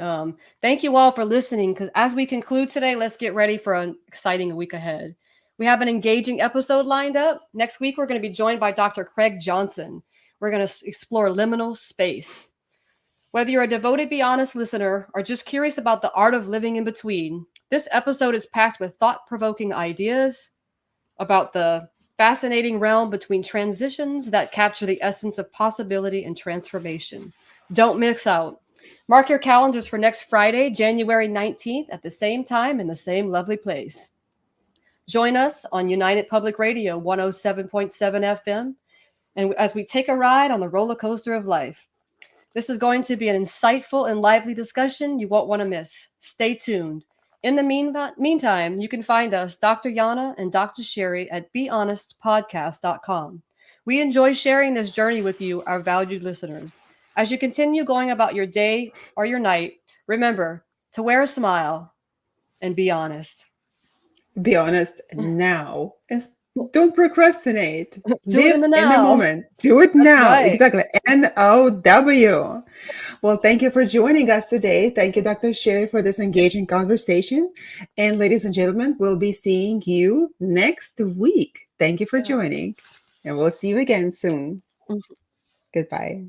thank you all for listening. Because as we conclude today, let's get ready for an exciting week ahead. We have an engaging episode lined up. Next week, we're going to be joined by Dr. Craig Johnson. We're going to explore liminal space. Whether you're a devoted Be Honest listener or just curious about the art of living in between, this episode is packed with thought provoking ideas about the fascinating realm between transitions that capture the essence of possibility and transformation. Don't miss out. Mark your calendars for next Friday, January 19th, at the same time in the same lovely place. Join us on United Public Radio 107.7 FM, and as we take a ride on the roller coaster of life. This is going to be an insightful and lively discussion you won't want to miss. Stay tuned. In the meantime, you can find us, Dr. Yana and Dr. Sherry, at BeHonestPodcast.com. We enjoy sharing this journey with you, our valued listeners. As you continue going about your day or your night, remember to wear a smile and be honest. Be honest now. Don't procrastinate. Do it in Live the in the now. moment. Do it That's now. right. Exactly. NOW. Well, thank you for joining us today. Thank you, Dr. Sherry, for this engaging conversation. And ladies and gentlemen, we'll be seeing you next week. Thank you for Yeah. joining. And we'll see you again soon. Goodbye.